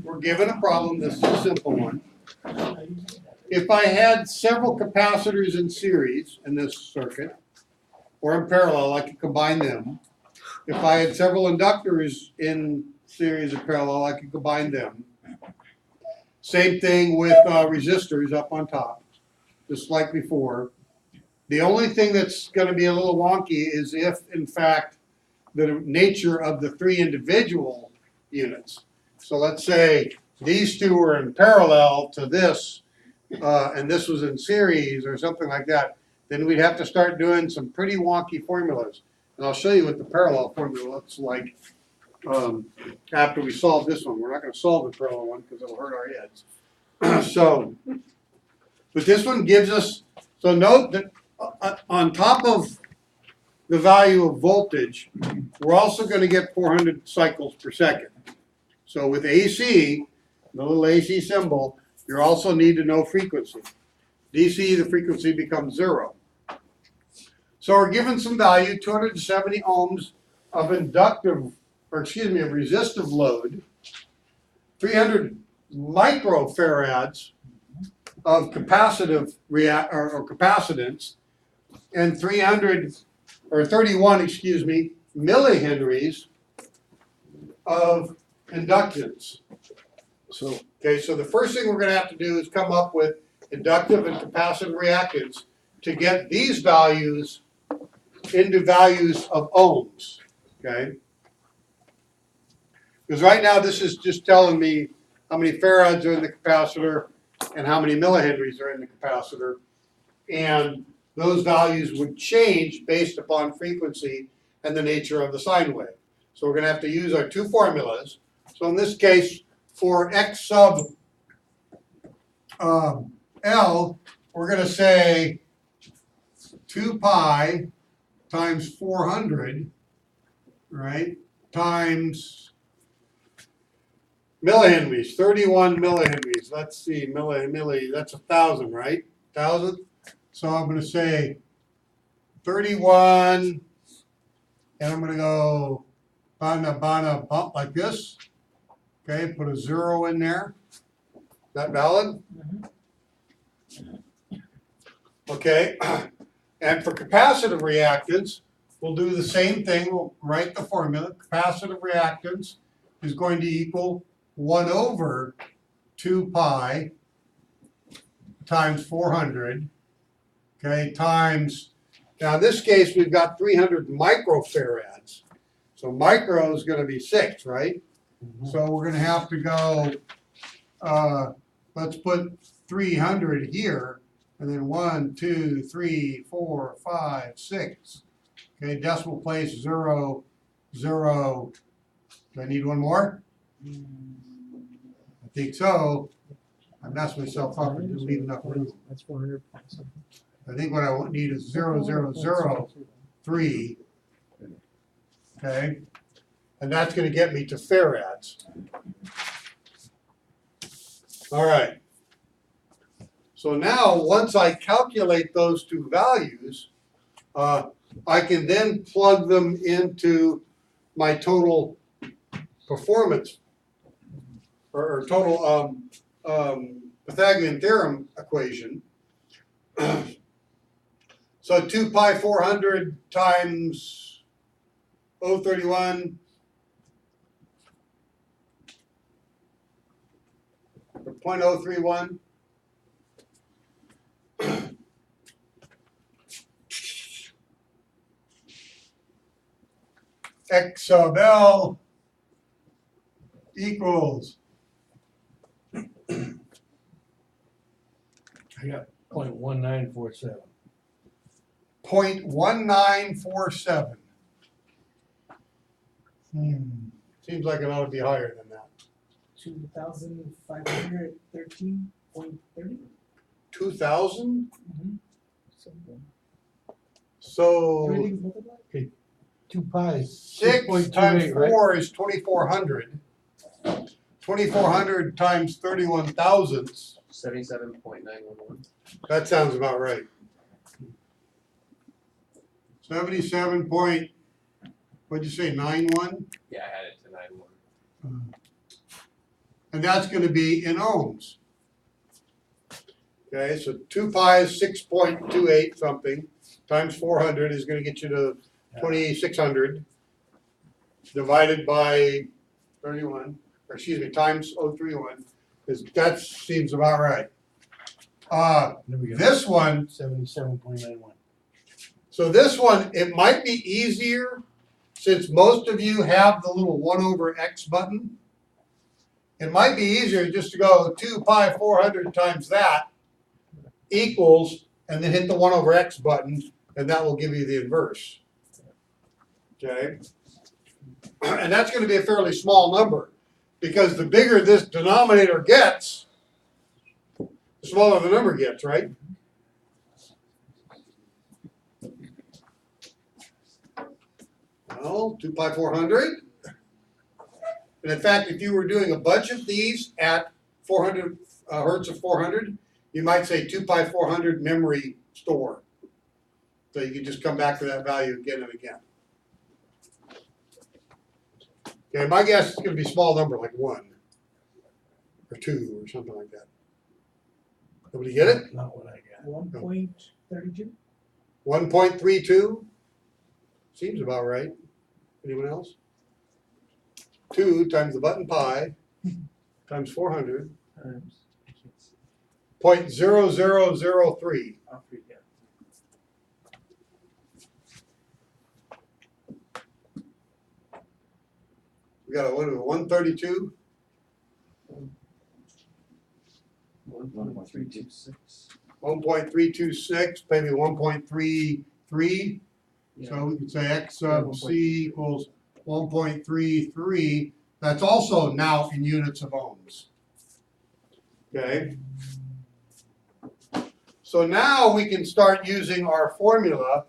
we're given a problem. This is a simple one. If I had several capacitors in series in this circuit, or in parallel, I could combine them. If I had several inductors in series or parallel, I could combine them. Same thing with resistors up on top, just like before. The only thing that's going to be a little wonky is if, in fact, the nature of the three individual units. So let's say these two were in parallel to this, and this was in series or something like that, then we'd have to start doing some pretty wonky formulas. And I'll show you what the parallel formula looks like after we solve this one. We're not going to solve the parallel one because it'll hurt our heads. So, but this one gives us, so note that on top of the value of voltage, we're also going to get 400 cycles per second. So with AC, the little AC symbol, you also need to know frequency. DC, the frequency becomes 0. So we're given some value, 270 ohms of of resistive load, 300 microfarads of capacitive or capacitance, and 31 millihenries of inductance. So, okay, so the first thing we're going to have to do is come up with inductive and capacitive reactance to get these values into values of ohms, okay? Because right now this is just telling me how many farads are in the capacitor and how many millihenries are in the capacitor. And those values would change based upon frequency and the nature of the sine wave. So we're going to have to use our two formulas. So in this case, for x sub L, we're going to say 2 pi times 400, right, times millihenries, 31 millihenries. Let's see, milli, that's 1,000, right? 1,000? So I'm going to say 31, and I'm going to go bana bump like this. Okay, put a 0 in there. Is that valid? Okay, and for capacitive reactance, we'll do the same thing. We'll write the formula. Capacitive reactance is going to equal 1 over 2 pi times 400, okay, times, now in this case we've got 300 microfarads. So micro is going to be 6, right? So we're going to have to go, let's put 300 here, and then 1, 2, 3, 4, 5, 6. Okay, decimal place 0, 0. Do I need one more? I think so. I messed myself up and didn't leave enough room. That's 400. I think what I need is 0, 0, 0, 3. Okay, and that's going to get me to farads. All right. So now, once I calculate those two values, I can then plug them into my total performance or total Pythagorean theorem equation. So 2 pi 400 times 031 or 0.031. X sub L equals, I got 0.1947. 0.1947. Seems like it ought to be higher than that. 2,513.30. 2,000? Something. So Everything's multiplied? 2 pi is 6 times 6.28, right? 4 is 2,400. 2,400 times 31 thousandths. 77.911. That sounds about right. 77 point, what'd you say, 91? Yeah, I had it to 91. and that's gonna be in ohms. Okay, so 2 pi is 6.28 something, times 400 is gonna get you to 2,600, divided by 31, or excuse me, times 031, that seems about right. There we go. This one, 77.91. so this one, it might be easier, since most of you have the little 1/x button. It might be easier just to go 2 pi 400 times that equals, and then hit the 1/x button, and that will give you the inverse. Okay? And that's going to be a fairly small number, because the bigger this denominator gets, the smaller the number gets, right? Well, 2 pi 400. And in fact, if you were doing a bunch of these at 400 hertz of 400, you might say 2 pi 400 memory store. So you can just come back to that value again and again. Okay, my guess is going to be a small number like 1 or 2 or something like that. Nobody get it? Not what I got. 1.32? 1.32 seems about right. Anyone else? 2 times the button pi times 400, Times. 0.0003. I'll read that. We got a 132. 1.326. 1.326, maybe 1.33. Yeah. So we could say x sub c equals 1.33. That's also now in units of ohms. Okay. So now we can start using our formula,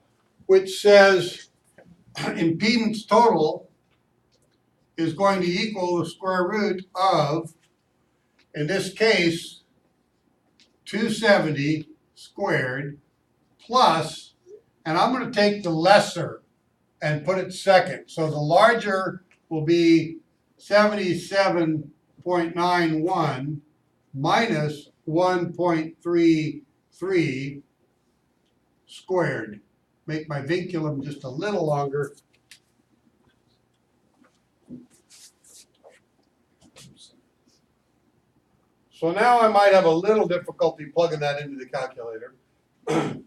which says impedance total is going to equal the square root of, in this case, 270 squared plus, and I'm going to take the lesser and put it second. So the larger will be 77.91 minus 1.33 squared. Make my vinculum just a little longer. So now I might have a little difficulty plugging that into the calculator. I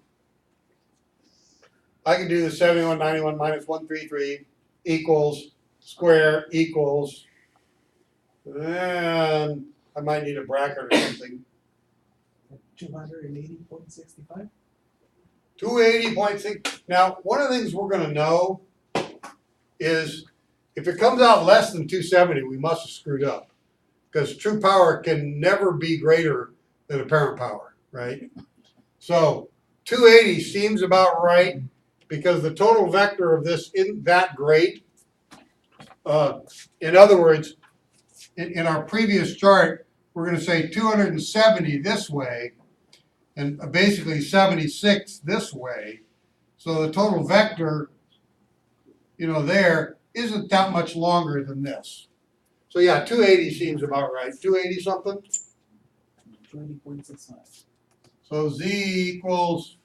can do the 7191 minus 133 equals square equals, and I might need a bracket or something. 280.65? 280.6. Now, one of the things we're going to know is if it comes out less than 270, we must have screwed up. Because true power can never be greater than apparent power, right? So 280 seems about right because the total vector of this isn't that great. In other words, in our previous chart, we're going to say 270 this way and basically 76 this way. So the total vector, there isn't that much longer than this. So yeah, 280 seems about right. 280 something. 280.65. So Z equals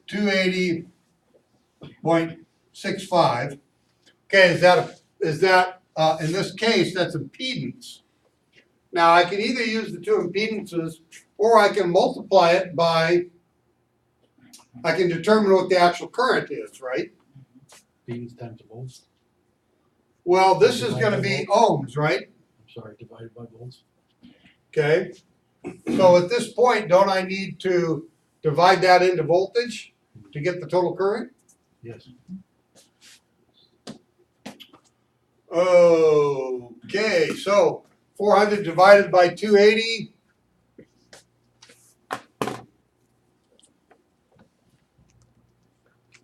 280.65. Okay, is that in this case that's impedance. Now I can either use the two impedances or I can multiply it by, I can determine what the actual current is, right? Impedance times the volts. Well, this is going to be ohms, right? I'm sorry, divided by volts. Okay. So at this point, don't I need to divide that into voltage to get the total current? Yes. Okay, so 400 divided by 280.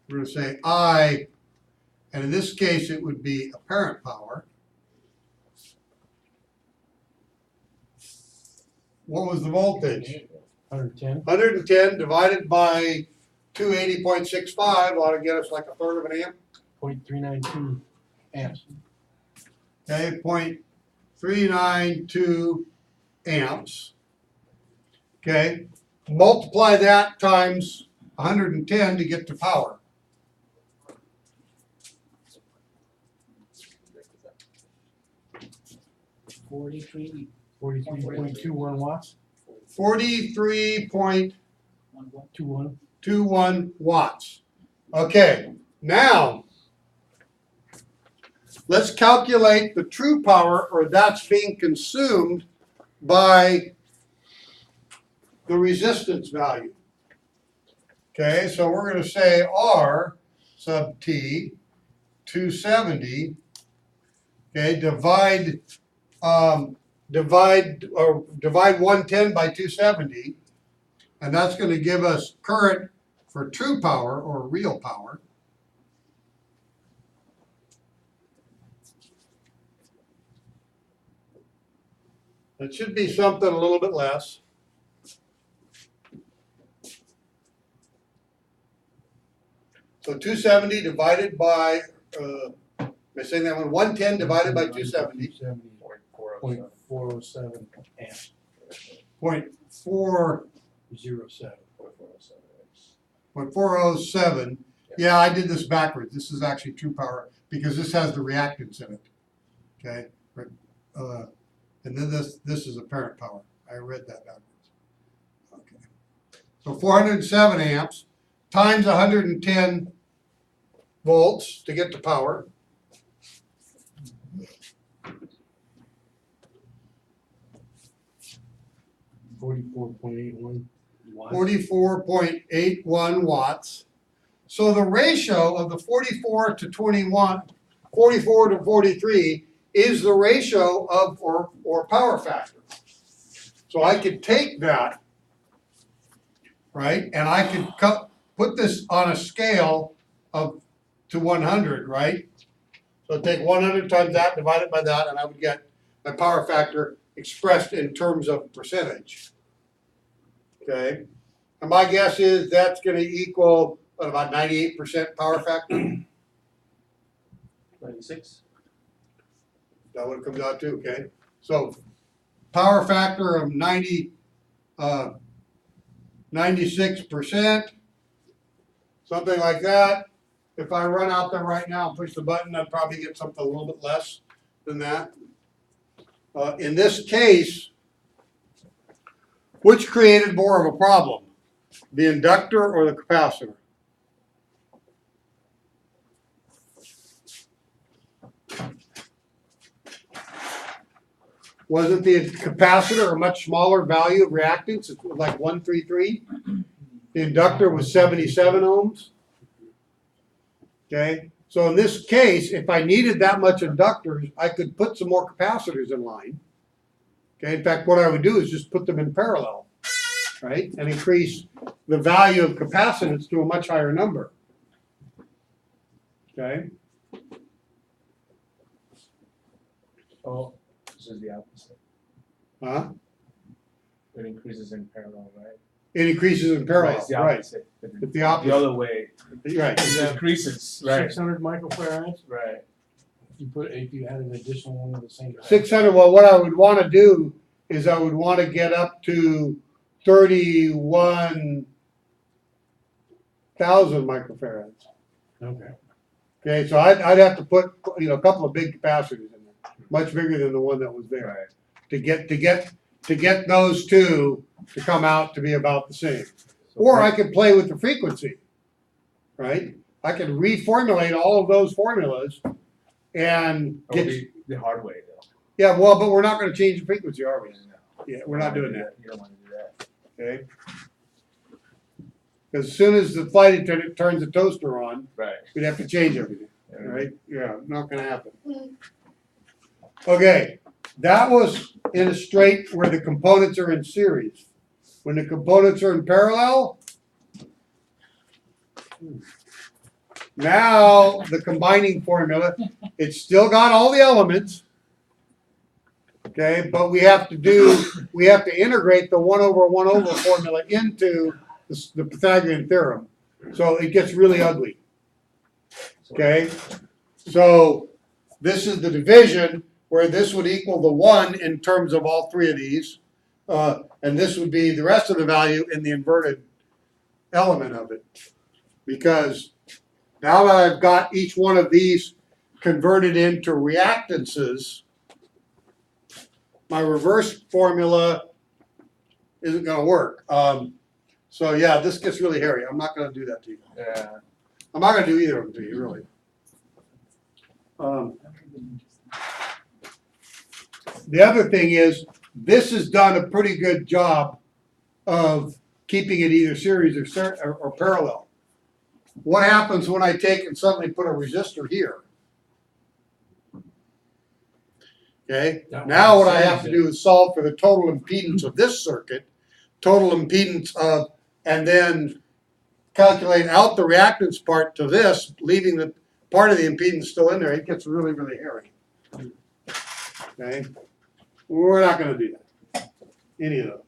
We're going to say I, and in this case it would be apparent power. What was the voltage? 110. 110 divided by 280.65 ought to get us like a third of an amp. 0.392 amps. Okay, 392 amps. Okay, multiply that times 110 to get to power. 43.21 watts, 43.21 21. watts. Okay, now let's calculate the true power, or that's being consumed by the resistance value. Okay, so we're going to say R sub T 270. Okay, divide 110 by 270, and that's going to give us current for true power or real power. It should be something a little bit less. So 270 divided by, am I saying that one? 110 divided by 270. 0.407 amps. 0.407. 0.407. 0.407. Yeah, I did this backwards. This is actually true power because this has the reactance in it. Okay, and then this is apparent power. I read that backwards. Okay, so 407 amps times 110 volts to get the power. $44.81 watts. 44.81 watts. So the ratio of the 44 to 21, 44 to 43 is the ratio of or power factor. So I could take that, right, and I could put this on a scale of to 100, right? So take 100 times that, divide it by that, and I would get my power factor expressed in terms of percentage. Okay, and my guess is that's going to equal what, about 98% power factor. 96. That what it comes out to. Okay, so power factor of 96%, something like that. If I run out there right now and push the button, I'd probably get something a little bit less than that. In this case, which created more of a problem? The inductor or the capacitor? Wasn't the capacitor a much smaller value of reactance? It was like 133. The inductor was 77 ohms. Okay, so in this case, if I needed that much inductors, I could put some more capacitors in line. Okay, in fact, what I would do is just put them in parallel, right, and increase the value of capacitance to a much higher number. Okay. Oh, this is the opposite. Huh? It increases in parallel, right? It increases in parallel, It's the right? opposite. It's the opposite. The other way. Right. It increases, right? 600 microfarads. Right. If you had an additional one of the same. 600. Well, what I would want to do is I would want to get up to 31,000 microfarads. Okay. Okay, so I'd have to put a couple of big capacitors in there, much bigger than the one that was there, Right. to get those two to come out to be about the same. Or I could play with the frequency, right? I could reformulate all of those formulas and That would get. be the hard way, though. Yeah, well, but we're not going to change the frequency, are we? No. Yeah, we're not doing that. You don't want to do that. Okay. Because as soon as the flight attendant turns the toaster on, Right. we'd have to change everything. Yeah. Right? Yeah, not gonna happen. Okay, that was in a straight where the components are in series. When the components are in parallel, now the combining formula, it's still got all the elements. Okay, but we have to integrate the 1 over 1 over formula into the Pythagorean theorem. So it gets really ugly. Okay, so this is the division. where this would equal the 1 in terms of all three of these, and this would be the rest of the value in the inverted element of it. Because now that I've got each one of these converted into reactances, my reverse formula isn't going to work. So yeah, this gets really hairy. I'm not going to do that to you. Yeah. I'm not going to do either of them to you, really. The other thing is, this has done a pretty good job of keeping it either series or parallel. What happens when I take and suddenly put a resistor here? Okay, now what I have to do is solve for the total impedance of this circuit, total impedance of, and then calculate out the reactance part to this, leaving the part of the impedance still in there. It gets really, really hairy. Okay, we're not going to do that, any of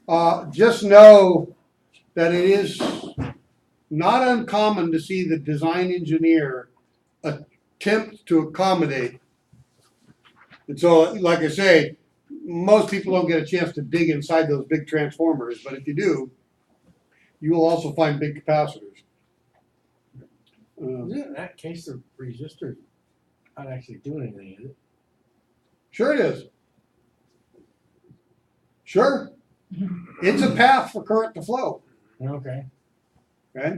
those. Just know that it is not uncommon to see the design engineer attempt to accommodate. And so, like I say, most people don't get a chance to dig inside those big transformers, but if you do, you will also find big capacitors. Isn't in that case the resistor not actually doing anything, is it? Sure it is. Sure. It's a path for current to flow. Okay. Okay?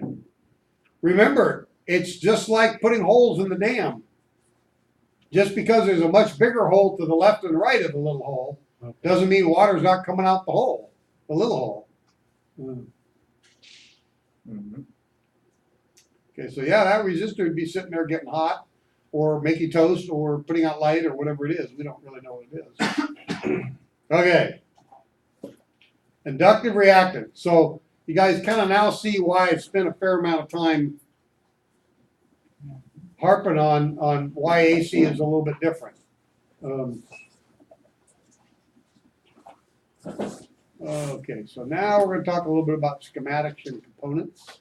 Remember, it's just like putting holes in the dam. Just because there's a much bigger hole to the left and right of the little hole, doesn't mean water's not coming out the hole, the little hole. Mm-hmm. Okay, so yeah, that resistor would be sitting there getting hot, or making toast, or putting out light, or whatever it is. We don't really know what it is. Okay. Inductive reactance. So you guys kind of now see why I've spent a fair amount of time harping on why AC is a little bit different. Okay, so now we're going to talk a little bit about schematics and components.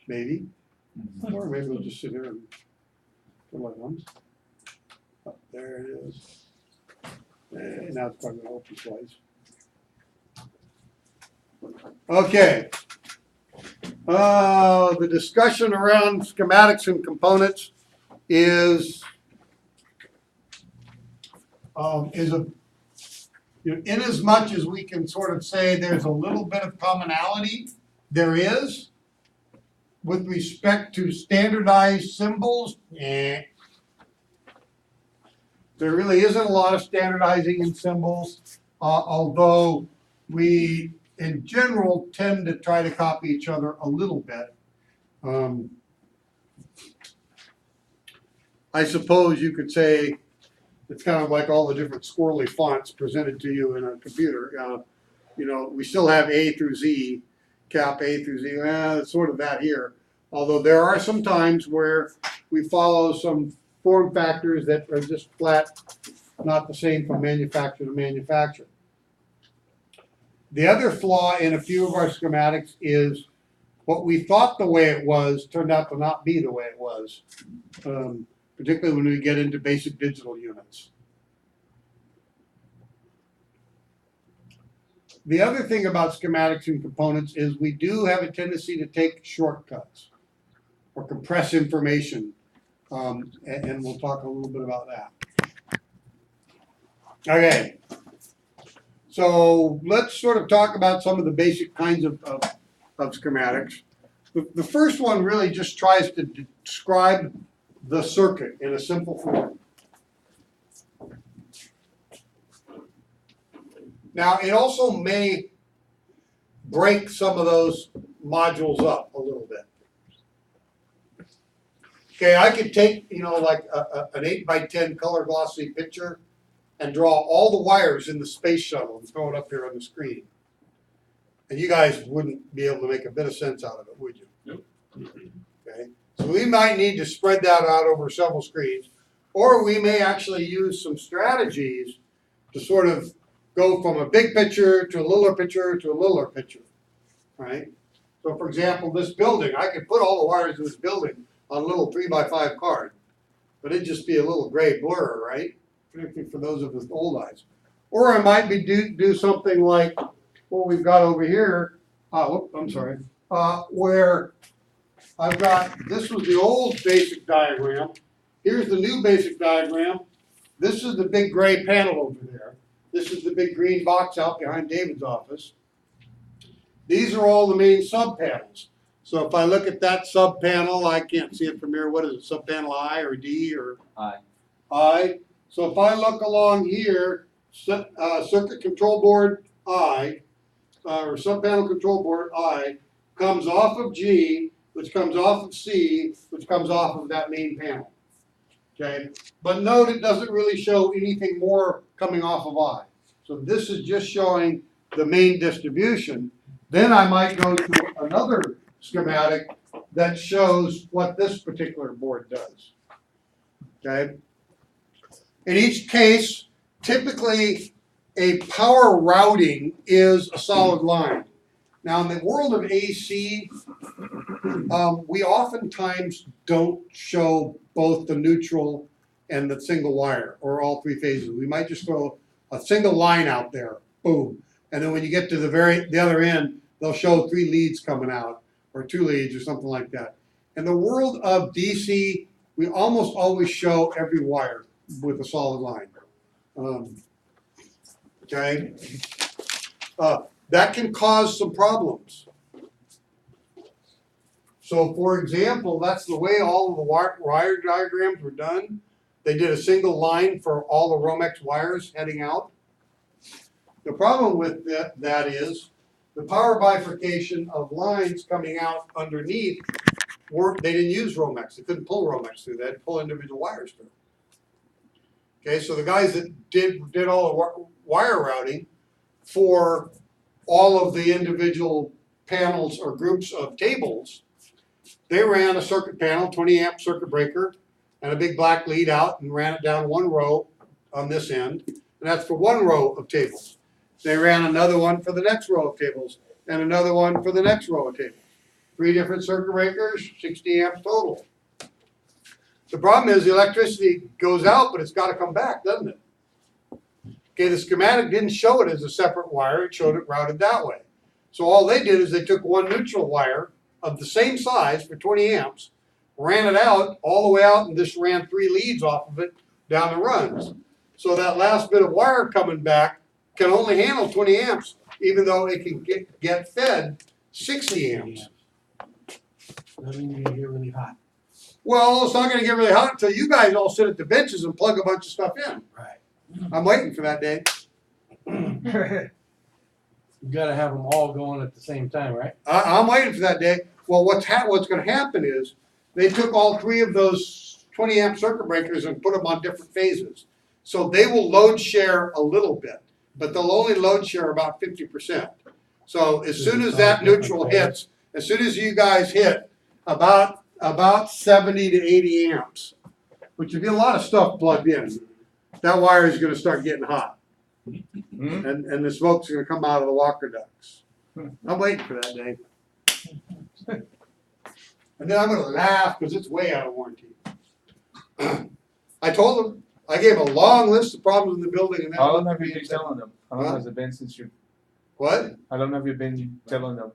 Maybe. Or maybe we'll just sit here and twiddle our thumbs. Oh, there it is. And now it's probably going to open twice. Okay. The discussion around schematics and components is in as much as we can sort of say there's a little bit of commonality, there is. With respect to standardized symbols, there really isn't a lot of standardizing in symbols, although we in general tend to try to copy each other a little bit. I suppose you could say it's kind of like all the different squirrely fonts presented to you in a computer. You know, we still have A through Z, cap A through Z, it's sort of that here. Although there are some times where we follow some form factors that are just flat, not the same from manufacturer to manufacturer. The other flaw in a few of our schematics is what we thought the way it was turned out to not be the way it was, particularly when we get into basic digital units. The other thing about schematics and components is we do have a tendency to take shortcuts or compress information, and we'll talk a little bit about that. Okay, so let's sort of talk about some of the basic kinds of schematics. The first one really just tries to describe the circuit in a simple form. Now, it also may break some of those modules up a little bit. Okay, I could take, you know, like an 8x10 color glossy picture and draw all the wires in the space shuttle and throw it up here on the screen. And you guys wouldn't be able to make a bit of sense out of it, would you? Nope. Okay, so we might need to spread that out over several screens, or we may actually use some strategies to sort of go from a big picture to a littler picture to a littler picture, right? So for example, this building, I could put all the wires in this building on a little 3x5 card, but it'd just be a little gray blur, right? Particularly for those of us with old eyes. Or I might be do something like what we've got over here. I'm sorry. Where I've got, this was the old basic diagram. Here's the new basic diagram. This is the big gray panel over there. This is the big green box out behind David's office. These are all the main sub-panels. So if I look at that sub-panel, I can't see it from here. What is it, sub-panel I or D or? I. So if I look along here, circuit control board I, or sub-panel control board I, comes off of G, which comes off of C, which comes off of that main panel. Okay, but note it doesn't really show anything more coming off of I. So this is just showing the main distribution. Then I might go to another schematic that shows what this particular board does. Okay. In each case, typically a power routing is a solid line. Now in the world of AC, we oftentimes don't show both the neutral and the single wire or all three phases. We might just throw a single line out there, boom. And then when you get to the other end, they'll show 3 leads coming out or 2 leads or something like that. In the world of DC, we almost always show every wire with a solid line. Okay, that can cause some problems. So for example, that's the way all of the wire diagrams were done. They did a single line for all the Romex wires heading out. The problem with that is the power bifurcation of lines coming out underneath they didn't use Romex. They couldn't pull Romex through. They had to pull individual wires through. Okay, so the guys that did all the wire routing for all of the individual panels or groups of tables, they ran a circuit panel, 20 amp circuit breaker, and a big black lead out and ran it down one row on this end. And that's for one row of tables. They ran another one for the next row of tables and another one for the next row of tables. 3 different circuit breakers, 60 amps total. The problem is the electricity goes out, but it's got to come back, doesn't it? Okay, the schematic didn't show it as a separate wire. It showed it routed that way. So all they did is they took one neutral wire of the same size for 20 amps, ran it out all the way out, and just ran 3 leads off of it down the runs. So that last bit of wire coming back can only handle 20 amps, even though it can get fed 60 amps. Doesn't mean you get really hot. Well, it's not going to get really hot until you guys all sit at the benches and plug a bunch of stuff in. Right. I'm waiting for that day. You gotta have them all going at the same time, right? I'm waiting for that day. Well, what's going to happen is they took all 3 of those 20 amp circuit breakers and put them on different phases. So they will load share a little bit, but they'll only load share about 50%. So as soon as that neutral hits, as soon as you guys hit about 70 to 80 amps, which would be a lot of stuff plugged in, that wire is going to start getting hot. And the smoke's going to come out of the walker ducts. I'm waiting for that day. And then I'm going to laugh because it's way out of warranty. I told them, I gave a long list of problems in the building. And How long have you been telling them? How long has it been since you? What? How long have you been telling them?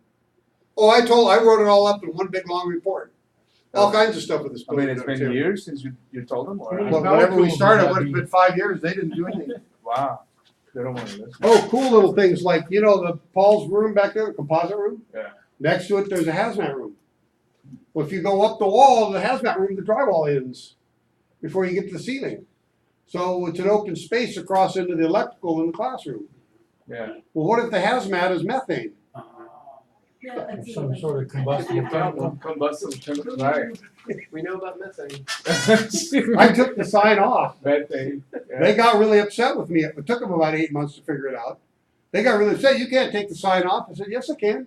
Oh, I wrote it all up in one big long report. All kinds of stuff with this I mean, building. it's been years since you told them, or? Well, whenever we started, it's been 5 years, they didn't do anything. Wow, they don't want to listen. Oh, cool little things like, you know, the Paul's room back there, the composite room? Yeah. Next to it, there's a hazmat room. Well, if you go up the wall of the hazmat room, the drywall ends before you get to the ceiling. So it's an open space across into the electrical in the classroom. Yeah. Well, what if the hazmat is methane? Some sort of combustible chemical. Combustible chemical, right? We know about methane. I took the sign off. Bad thing. Yeah. They got really upset with me. It took them about 8 months to figure it out. They got really upset. You can't take the sign off. I said, yes, I can.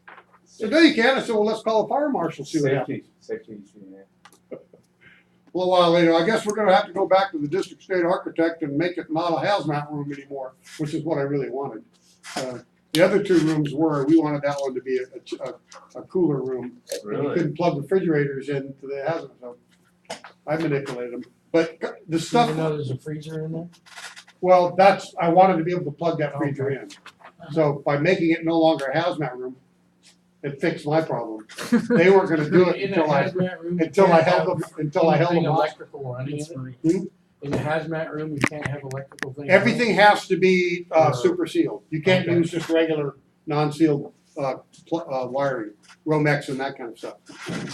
They said, no, you can. I said, well, let's call a fire marshal, see what happens. Safety issue, yeah. A little while later, I guess we're going to have to go back to the district state architect and make it not a hazmat room anymore, which is what I really wanted. The other two rooms were, we wanted that one to be a cooler room. You Really? couldn't plug refrigerators into the hazard, so I manipulated them. But the stuff, Even though there's a freezer in there? well, I wanted to be able to plug that freezer in. So by making it no longer a hazmat room, it fixed my problem. They weren't gonna do it In a hazmat room, you until I can't held have them, until I held anything them off. electrical running in it. Hmm? In a hazmat room, you can't have electrical things. Everything has to be Or- super sealed. You can't Okay. use just regular non-sealed wiring, Romex and that kind of stuff.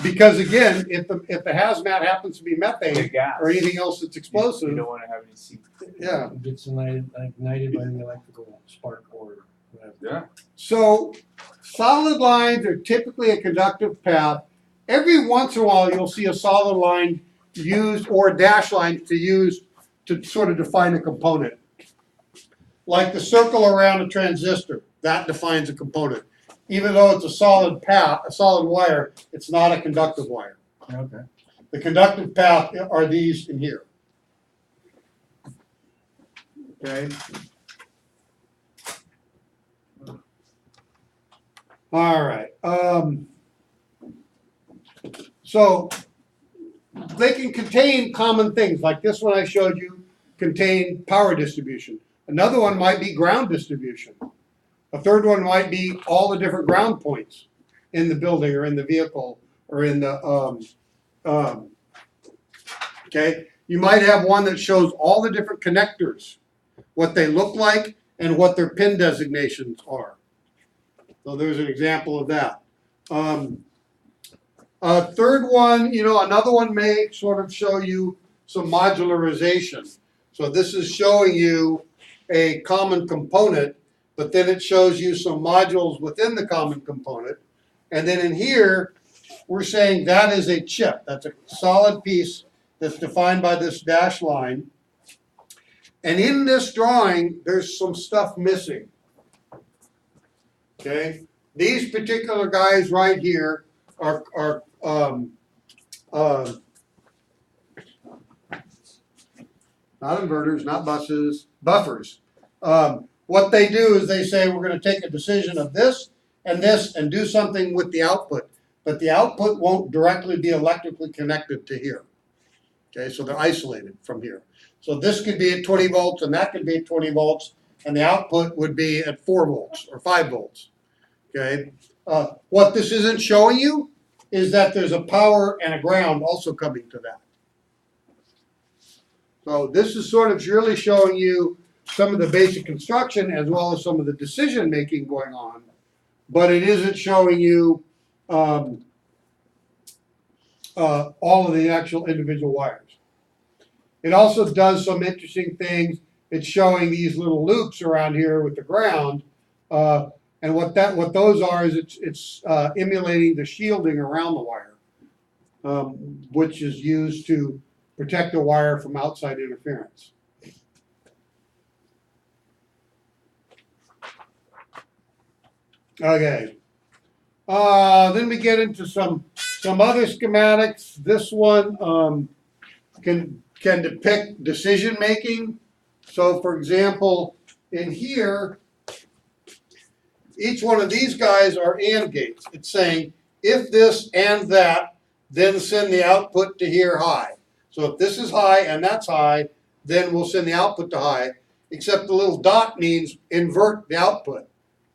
Because again, if the hazmat happens to be The methane gas. or anything else that's You explosive, don't wanna have any seat. yeah. It gets ignited by the electrical spark or whatever. Yeah. So solid lines are typically a conductive path. Every once in a while, you'll see a solid line used or a dash line to sort of define a component. Like the circle around a transistor, that defines a component. Even though it's a solid path, a solid wire, it's not a conductive wire. Okay. The conductive path are these in here. Okay. All right. So they can contain common things, like this one I showed you contain power distribution. Another one might be ground distribution. A third one might be all the different ground points in the building or in the vehicle or in the okay. You might have one that shows all the different connectors, what they look like and what their pin designations are. So there's an example of that. A third one, another one may sort of show you some modularization. So this is showing you a common component, but then it shows you some modules within the common component. And then in here, we're saying that is a chip. That's a solid piece that's defined by this dash line. And in this drawing, there's some stuff missing. Okay? These particular guys right here are not inverters, not buses, buffers. What they do is they say we're going to take a decision of this and do something with the output. But the output won't directly be electrically connected to here. Okay, so they're isolated from here. So this could be at 20 volts and that could be at 20 volts and the output would be at 4 volts or 5 volts. Okay, what this isn't showing you is that there's a power and a ground also coming to that. So this is sort of really showing you some of the basic construction as well as some of the decision making going on, but it isn't showing you all of the actual individual wires. It also does some interesting things. It's showing these little loops around here with the ground, and what those are is it's emulating the shielding around the wire, which is used to protect the wire from outside interference. Okay. Then we get into some other schematics. This one can depict decision making. So, for example, in here, each one of these guys are AND gates. It's saying if this and that, then send the output to here high. So if this is high and that's high, then we'll send the output to high. Except the little dot means invert the output.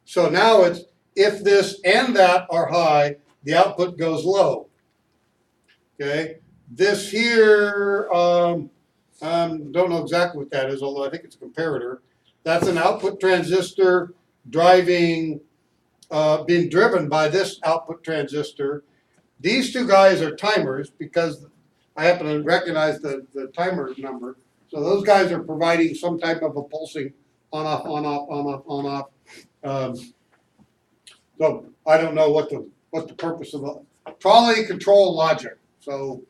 So now it's if this and that are high, the output goes low. Okay. This here, don't know exactly what that is, although I think it's a comparator. That's an output transistor driving, being driven by this output transistor. These two guys are timers because I happen to recognize the timer number. So those guys are providing some type of a pulsing on off, on off, on off, on off. So I don't know what the purpose of the trolley control logic. So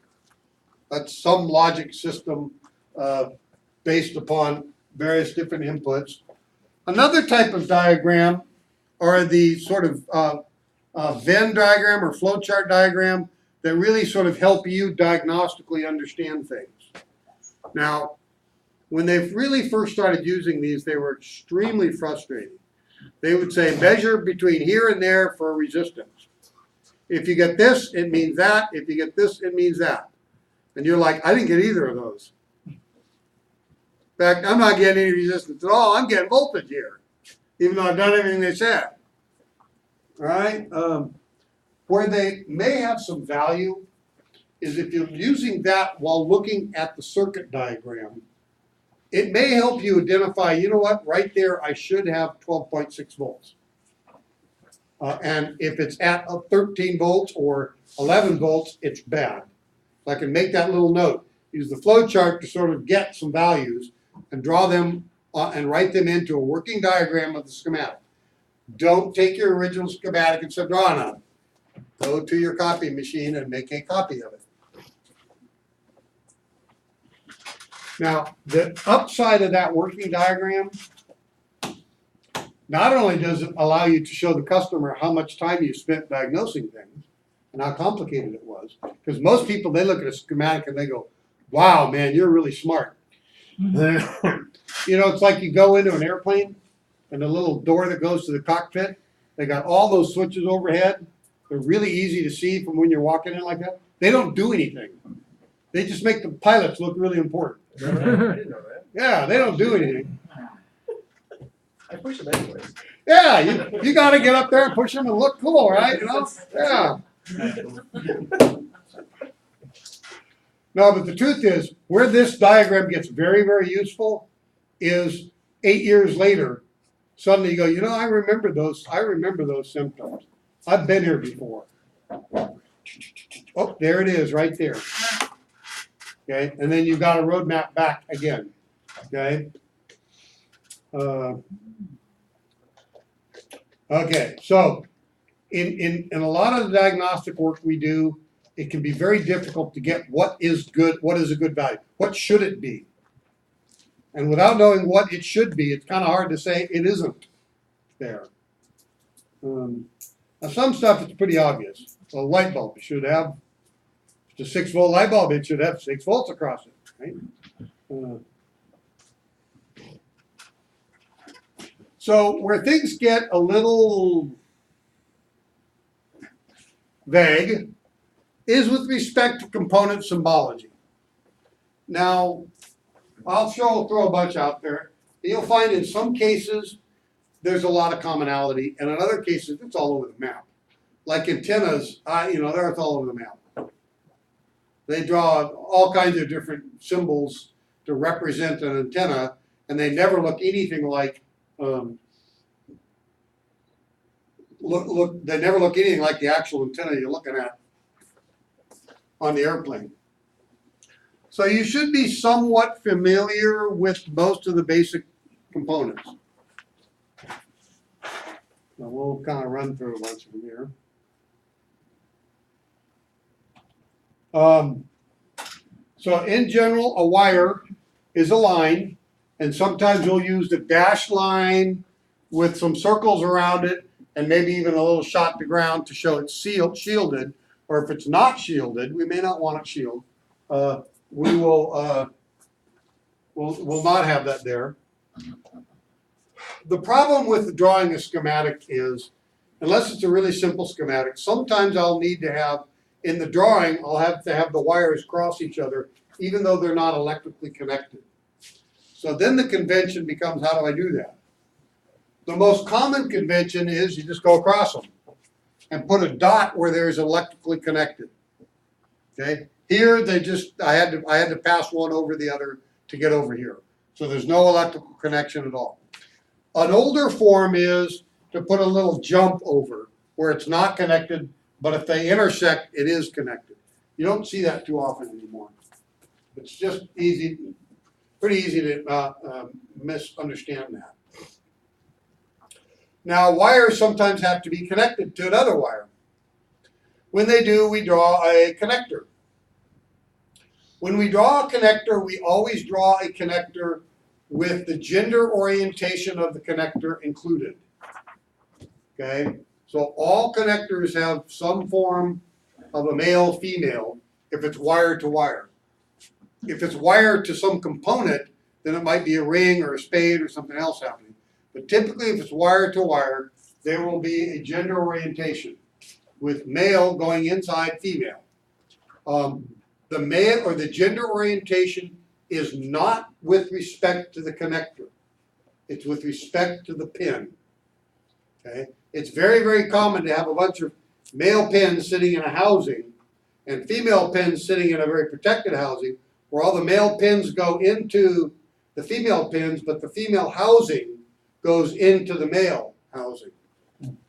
that's some logic system based upon various different inputs. Another type of diagram are the sort of Venn diagram or flowchart diagram that really sort of help you diagnostically understand things. Now, when they really first started using these, they were extremely frustrating They would say measure between here and there for resistance. If you get this, it means that. If you get this, it means that. And you're like, I didn't get either of those. In fact, I'm not getting any resistance at all. I'm getting voltage here, even though I've done everything they said. All right? Where they may have some value is if you're using that while looking at the circuit diagram. It may help you identify, you know what, right there I should have 12.6 volts. And if it's at 13 volts or 11 volts, it's bad. So I can make that little note. Use the flow chart to sort of get some values and draw them and write them into a working diagram of the schematic. Don't take your original schematic and start drawing on it. Go to your copy machine and make a copy of it. Now, the upside of that working diagram, not only does it allow you to show the customer how much time you spent diagnosing things and how complicated it was, because most people, they look at a schematic and they go, wow, man, you're really smart. You know, it's like you go into an airplane and the little door that goes to the cockpit, they got all those switches overhead. They're really easy to see from when you're walking in like that. They don't do anything. They just make the pilots look really important. I didn't know that. Yeah, they don't do anything. I push them anyways. Yeah, you got to get up there and push them and look cool, right? You know? Yeah. No, but the truth is, where this diagram gets very, very useful is 8 years later. Suddenly you go, you know, I remember those symptoms. I've been here before. Oh, there it is, right there. Okay, and then you've got a roadmap back again. Okay. Okay, so in a lot of the diagnostic work we do, it can be very difficult to get what is good, what is a good value, what should it be? And without knowing what it should be, it's kind of hard to say it isn't there. Now some stuff is pretty obvious. A light bulb should have, if it's a 6-volt light bulb, it should have 6 volts across it, right? So where things get a little vague is with respect to component symbology. Now, I'll throw a bunch out there. You'll find in some cases there's a lot of commonality, and in other cases it's all over the map. Like antennas, they're all over the map. They draw all kinds of different symbols to represent an antenna, and they never look anything like they never look anything like the actual antenna you're looking at on the airplane. So you should be somewhat familiar with most of the basic components. So we'll kind of run through a bunch of them here. So in general, a wire is a line, and sometimes we'll use the dashed line with some circles around it, and maybe even a little shot to ground to show it's shielded. Or if it's not shielded, we may not want it shielded. We will we'll not have that there. The problem with drawing a schematic is, unless it's a really simple schematic, sometimes I'll need to have, in the drawing, I'll have to have the wires cross each other, even though they're not electrically connected. So then the convention becomes, how do I do that? The most common convention is you just go across them and put a dot where there's electrically connected. Okay? Here I had to pass one over the other to get over here. So there's no electrical connection at all. An older form is to put a little jump over where it's not connected, but if they intersect, it is connected. You don't see that too often anymore. It's just pretty easy to misunderstand that. Now, wires sometimes have to be connected to another wire. When they do, we draw a connector. When we draw a connector, we always draw a connector with the gender orientation of the connector included. Okay? So all connectors have some form of a male, female, if it's wire to wire. If it's wired to some component, then it might be a ring or a spade or something else happening. But typically, if it's wire to wire, there will be a gender orientation with male going inside female. The male or the gender orientation is not with respect to the connector. It's with respect to the pin. Okay? It's very, very common to have a bunch of male pins sitting in a housing and female pins sitting in a very protected housing where all the male pins go into the female pins, but the female housing goes into the male housing.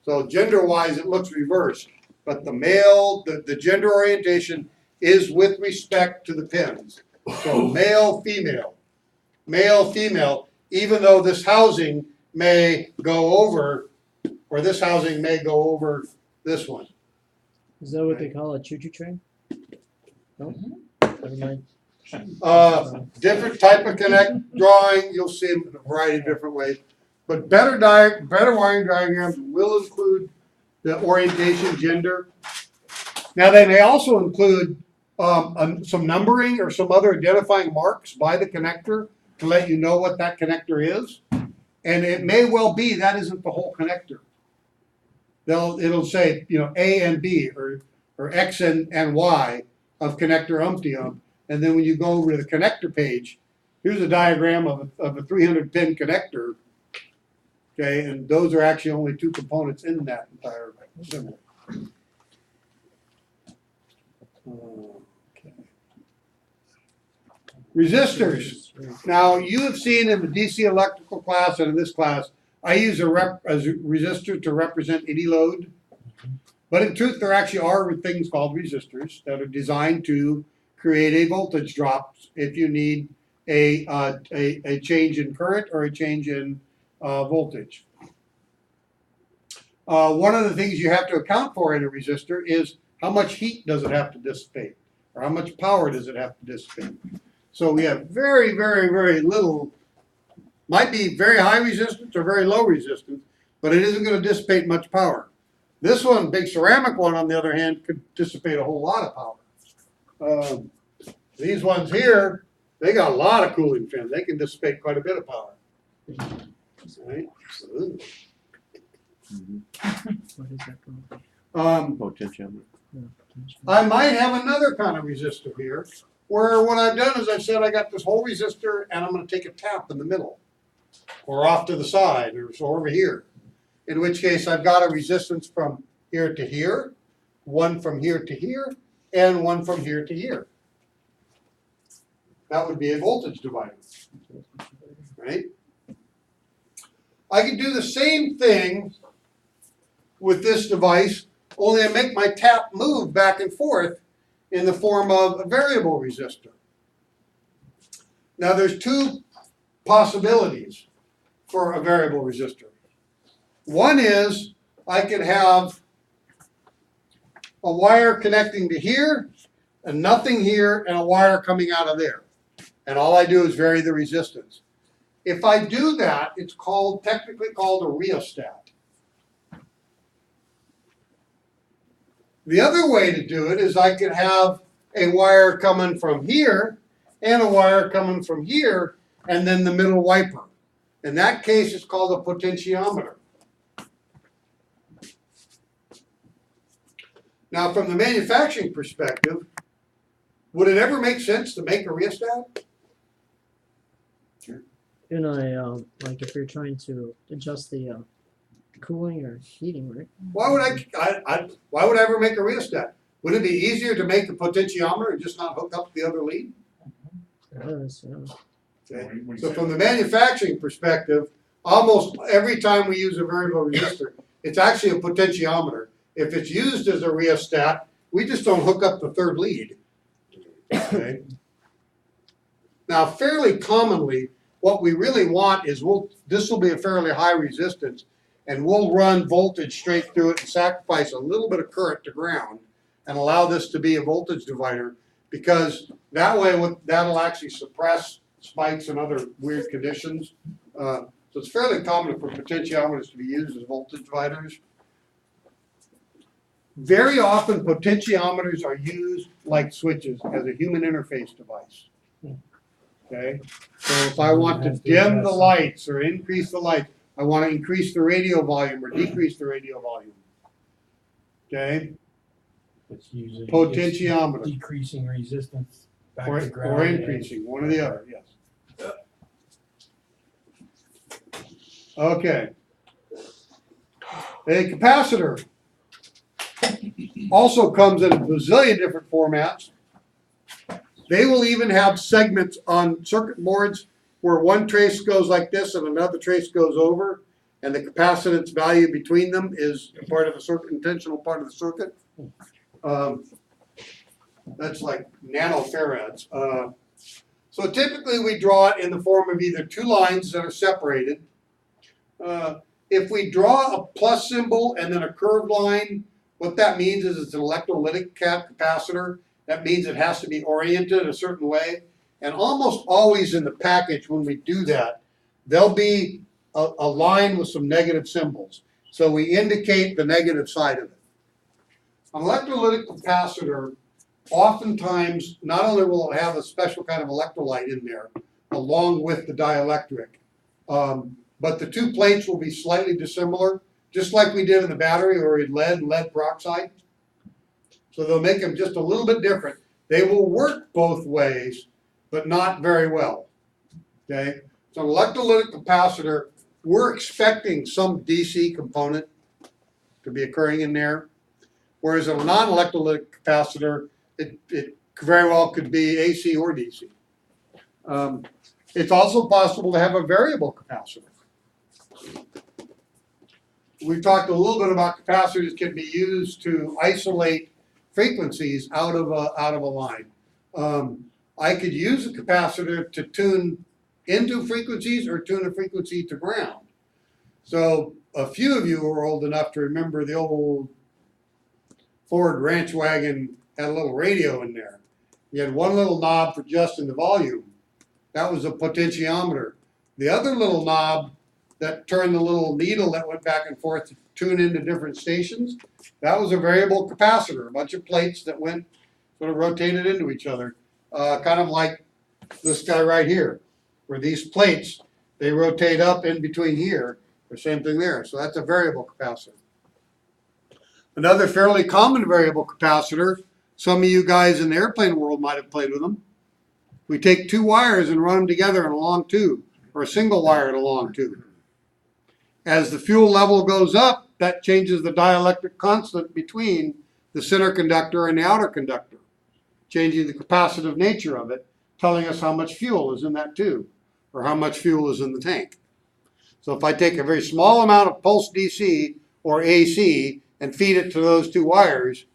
So gender-wise, it looks reversed, but the male, the gender orientation is with respect to the pins. So male, female, even though this housing may go over, or this housing may go over this one. Is that what they call a choo-choo train? No? Never mind. Different type of connect drawing, you'll see them in a variety of different ways. But better wiring diagrams will include the orientation, gender. Now they may also include some numbering or some other identifying marks by the connector to let you know what that connector is. And it may well be that isn't the whole connector. It'll say, you know, A and B or X and Y of connector umpty ump. And then when you go over to the connector page, here's a diagram of a 300 pin connector. Okay, and those are actually only two components in that entire symbol. Okay. Resistors. Now you have seen in the DC electrical class and in this class, I use a resistor to represent any load. But in truth, there actually are things called resistors that are designed to create a voltage drop if you need a change in current or a change in voltage. One of the things you have to account for in a resistor is how much heat does it have to dissipate, or how much power does it have to dissipate. So we have very, very, very little, might be very high resistance or very low resistance, but it isn't going to dissipate much power. This one, big ceramic one, on the other hand, could dissipate a whole lot of power. These ones here, they got a lot of cooling fins. They can dissipate quite a bit of power. Right? What is that called? Potentiometer. I might have another kind of resistor here, where what I've done is I've said I got this whole resistor and I'm going to take a tap in the middle, or off to the side, or so over here. In which case I've got a resistance from here to here, one from here to here, and one from here to here. That would be a voltage divider, right? I could do the same thing with this device, only I make my tap move back and forth in the form of a variable resistor. Now there's two possibilities for a variable resistor. One is I could have a wire connecting to here and nothing here and a wire coming out of there. And all I do is vary the resistance. If I do that, it's technically called a rheostat. The other way to do it is I could have a wire coming from here and a wire coming from here and then the middle wiper. In that case, it's called a potentiometer. Now, from the manufacturing perspective, would it ever make sense to make a rheostat? In a like if you're trying to adjust the cooling or heating, right? Why would why would I ever make a rheostat? Would it be easier to make the potentiometer and just not hook up the other lead? Yes, yeah. Okay. So from the manufacturing perspective, almost every time we use a variable resistor, it's actually a potentiometer. If it's used as a rheostat, we just don't hook up the third lead. Okay. Now, fairly commonly, what we really want is this will be a fairly high resistance, and we'll run voltage straight through it and sacrifice a little bit of current to ground and allow this to be a voltage divider, because that way that'll actually suppress spikes and other weird conditions. So it's fairly common for potentiometers to be used as voltage dividers. Very often potentiometers are used like switches as a human interface device. Okay, so if I want to dim the lights or increase the light, I want to increase the radio volume or decrease the radio volume. Okay, It's usually just potentiometer decreasing resistance back or, to ground. or and- increasing, one or the other, yes. Okay. A capacitor also comes in a bazillion different formats. They will even have segments on circuit boards where one trace goes like this and another trace goes over, and the capacitance value between them is a part of the circuit, intentional part of the circuit. That's like nanofarads. So typically we draw it in the form of either two lines that are separated. If we draw a plus symbol and then a curved line, what that means is it's an electrolytic capacitor. That means it has to be oriented a certain way. And almost always in the package when we do that, there'll be a line with some negative symbols. So we indicate the negative side of it. An electrolytic capacitor, oftentimes, not only will it have a special kind of electrolyte in there, along with the dielectric, but the two plates will be slightly dissimilar, just like we did in the battery or in lead and lead peroxide. So they'll make them just a little bit different. They will work both ways, but not very well. Okay? So an electrolytic capacitor, we're expecting some DC component to be occurring in there, whereas a non-electrolytic capacitor, it very well could be AC or DC. It's also possible to have a variable capacitor. We talked a little bit about capacitors can be used to isolate frequencies out of a line. I could use a capacitor to tune into frequencies or tune a frequency to ground. So a few of you are old enough to remember the old Ford ranch wagon had a little radio in there. You had one little knob for adjusting the volume. That was a potentiometer. The other little knob that turned the little needle that went back and forth to tune into different stations, that was a variable capacitor, a bunch of plates that went sort of rotated into each other. Kind of like this guy right here, where these plates, they rotate up in between here, the same thing there. So that's a variable capacitor. Another fairly common variable capacitor, some of you guys in the airplane world might have played with them. We take two wires and run them together in a long tube, or a single wire in a long tube. As the fuel level goes up, that changes the dielectric constant between the center conductor and the outer conductor, changing the capacitive nature of it, telling us how much fuel is in that tube, or how much fuel is in the tank. So if I take a very small amount of pulse DC or AC and feed it to those two wires,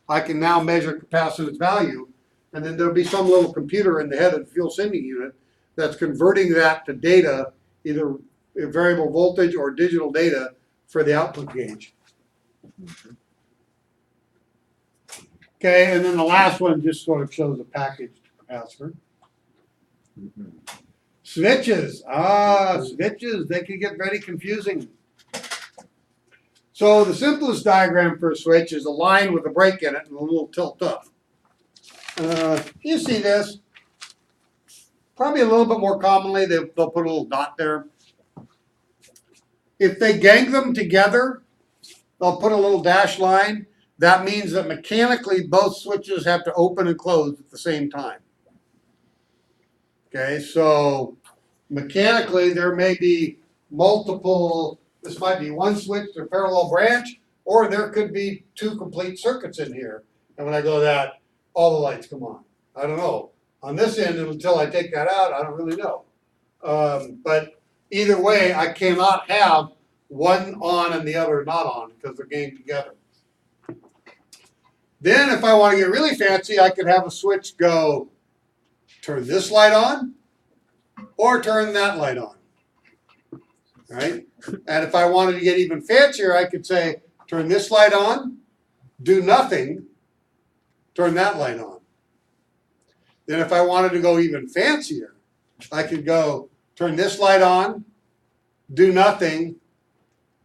I can now measure capacitance value, and then there'll be some little computer in the head of the fuel sending unit that's converting that to data, either variable voltage or digital data for the output gauge. Okay, and then the last one just sort of shows a packaged capacitor. Switches, switches, they can get very confusing. So the simplest diagram for a switch is a line with a break in it and a little tilt up. You see this. Probably a little bit more commonly, they'll put a little dot there. If they gang them together, they'll put a little dash line. That means that mechanically both switches have to open and close at the same time. Okay, so mechanically there may be multiple, this might be one switch to a parallel branch, or there could be two complete circuits in here. And when I go that, all the lights come on. I don't know. On this end, until I take that out, I don't really know. But either way, I cannot have one on and the other not on because they're ganged together. Then if I want to get really fancy, I could have a switch go turn this light on or turn that light on. Right? And if I wanted to get even fancier, I could say turn this light on, do nothing, turn that light on. Then if I wanted to go even fancier, I could go turn this light on, do nothing,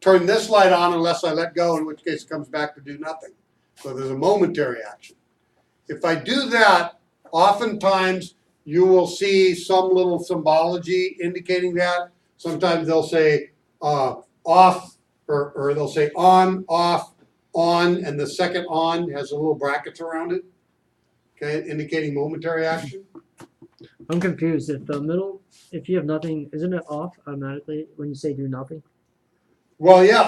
turn this light on unless I let go, in which case it comes back to do nothing. So there's a momentary action. If I do that, oftentimes you will see some little symbology indicating that. Sometimes they'll say off, or they'll say on, off, on, and the second on has a little brackets around it, okay, indicating momentary action. I'm confused. If you have nothing, isn't it off automatically when you say do nothing? Well, yeah,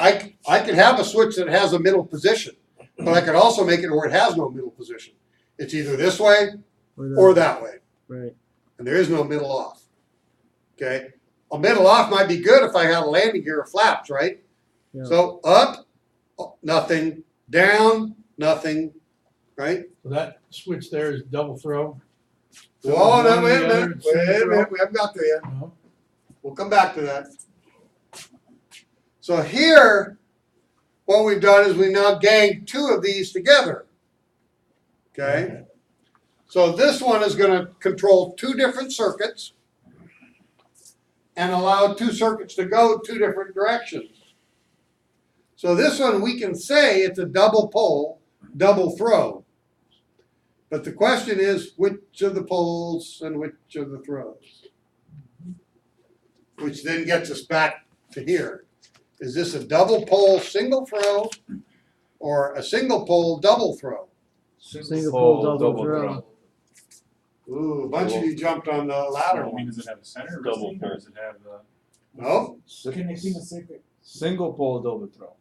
I could have a switch that has a middle position, but I could also make it where it has no middle position. It's either this way or that way, Right. and there is no middle off. Okay, a middle off might be good if I had a landing gear or flaps, right? Yeah. So up, nothing, down, nothing, right? So that switch there is double throw. Whoa, no, One, wait a the other, minute, single wait a throw. minute, we haven't got there yet. No. We'll come back to that. So here, what we've done is we now ganged two of these together. Okay? So this one is going to control two different circuits and allow two circuits to go two different directions. So this one we can say it's a double pole, double throw. But the question is which of the poles and which of the throws? Which then gets us back to here. Is this a double pole single throw or a single pole double throw? Single pole, double throw. Ooh, a bunch of you jumped on the latter I mean, one. does it have a center Double resting, or does it have a? No, Can I see the secret? Single pole double throw.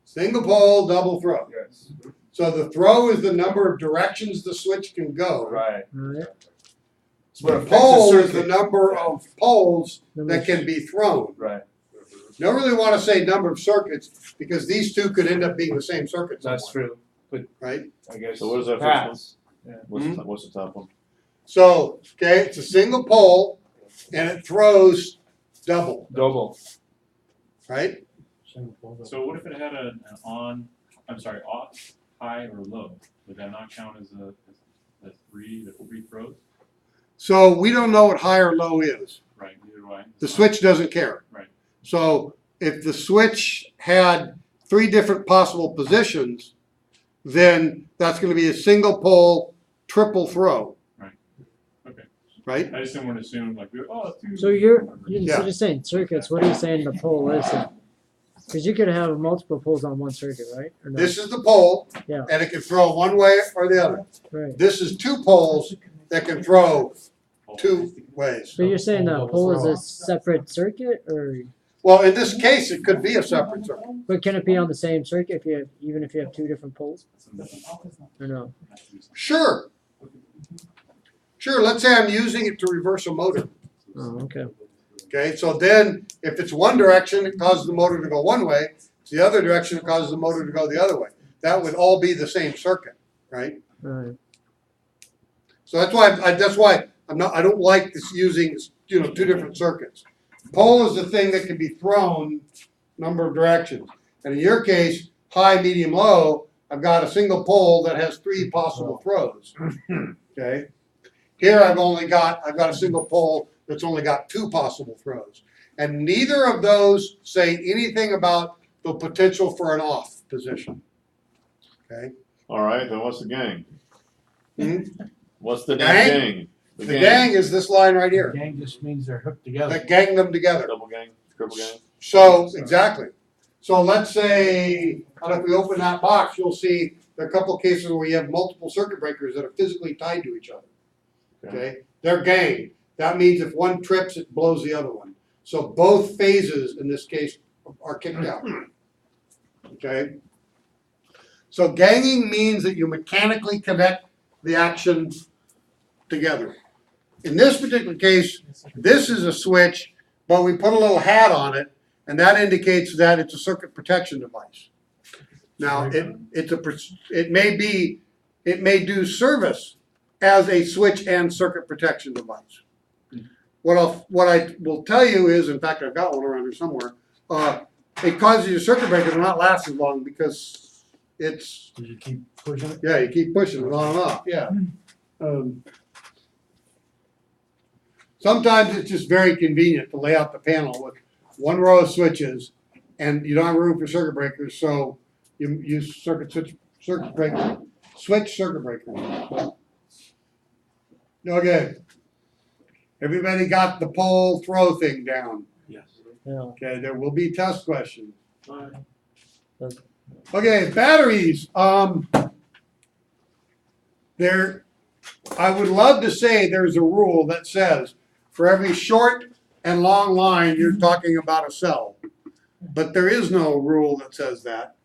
single pole double throw. Yes. So the throw is the number of directions the switch can go. Right. Right. The pole is the number of poles that can be thrown. Right. Don't really want to say number of circuits because these two could end up being the same circuit That's somewhere, true. right? I guess. So what is that first one? paths. Yeah. What's the top one? So, okay, it's a single pole and it throws double, Double. right? So what if it had an off, high, or low? Would that not count as the three throws? So we don't know what high or low is. Right, neither do I. The switch doesn't care. Right. So if the switch had three different possible positions, then that's going to be a single pole, triple throw. Right. Okay. Right? I just didn't want to assume like, oh, two. So you're Yeah. instead of saying circuits, what are you saying the pole is? Because you could have multiple poles on one circuit, right? Or no? This is the pole, Yeah. and it can throw one way or the other. Right. This is two poles that can throw two ways. So you're saying that Double pole is throw. a separate circuit, or Well, in this case, it could be a separate circuit. but can it be on the same circuit if you have even if you have two different poles? Or no? Sure. Sure, let's say I'm using it to reverse a motor. Oh, okay. Okay, so then if it's one direction, it causes the motor to go one way. If it's the other direction, it causes the motor to go the other way. That would all be the same circuit, right? All right. So that's why I don't like this using, two different circuits. Pole is the thing that can be thrown number of directions. And in your case, high, medium, low, I've got a single pole that has three possible throws. Okay? Here I've got a single pole that's only got two possible throws. And neither of those say anything about the potential for an off position. Okay? All right, then what's the gang? Hmm? What's the Gang? gang? The gang is this line right here. Gang just means they're hooked together. That gang them together. Double gang, triple gang? So, exactly. So let's say, if we open that box, you'll see there are a couple of cases where you have multiple circuit breakers that are physically tied to each other. Okay? They're gang. That means if one trips, it blows the other one. So both phases in this case are kicked out. Okay? So ganging means that you mechanically connect the action together. In this particular case, this is a switch, but we put a little hat on it, and that indicates that it's a circuit protection device. Now, it may do service as a switch and circuit protection device. What I will tell you is, in fact, I've got one around here somewhere. It causes your circuit breaker to not last as long because it's, Did you keep pushing it? yeah, you keep pushing it on and off. Yeah. Sometimes it's just very convenient to lay out the panel with one row of switches, and you don't have room for circuit breakers, so you use switch circuit breakers. Okay. Everybody got the pole throw thing down. Yes. Yeah. Okay, there will be test questions. Alright. Okay, batteries, I would love to say there's a rule that says for every short and long line, you're talking about a cell. But there is no rule that says that.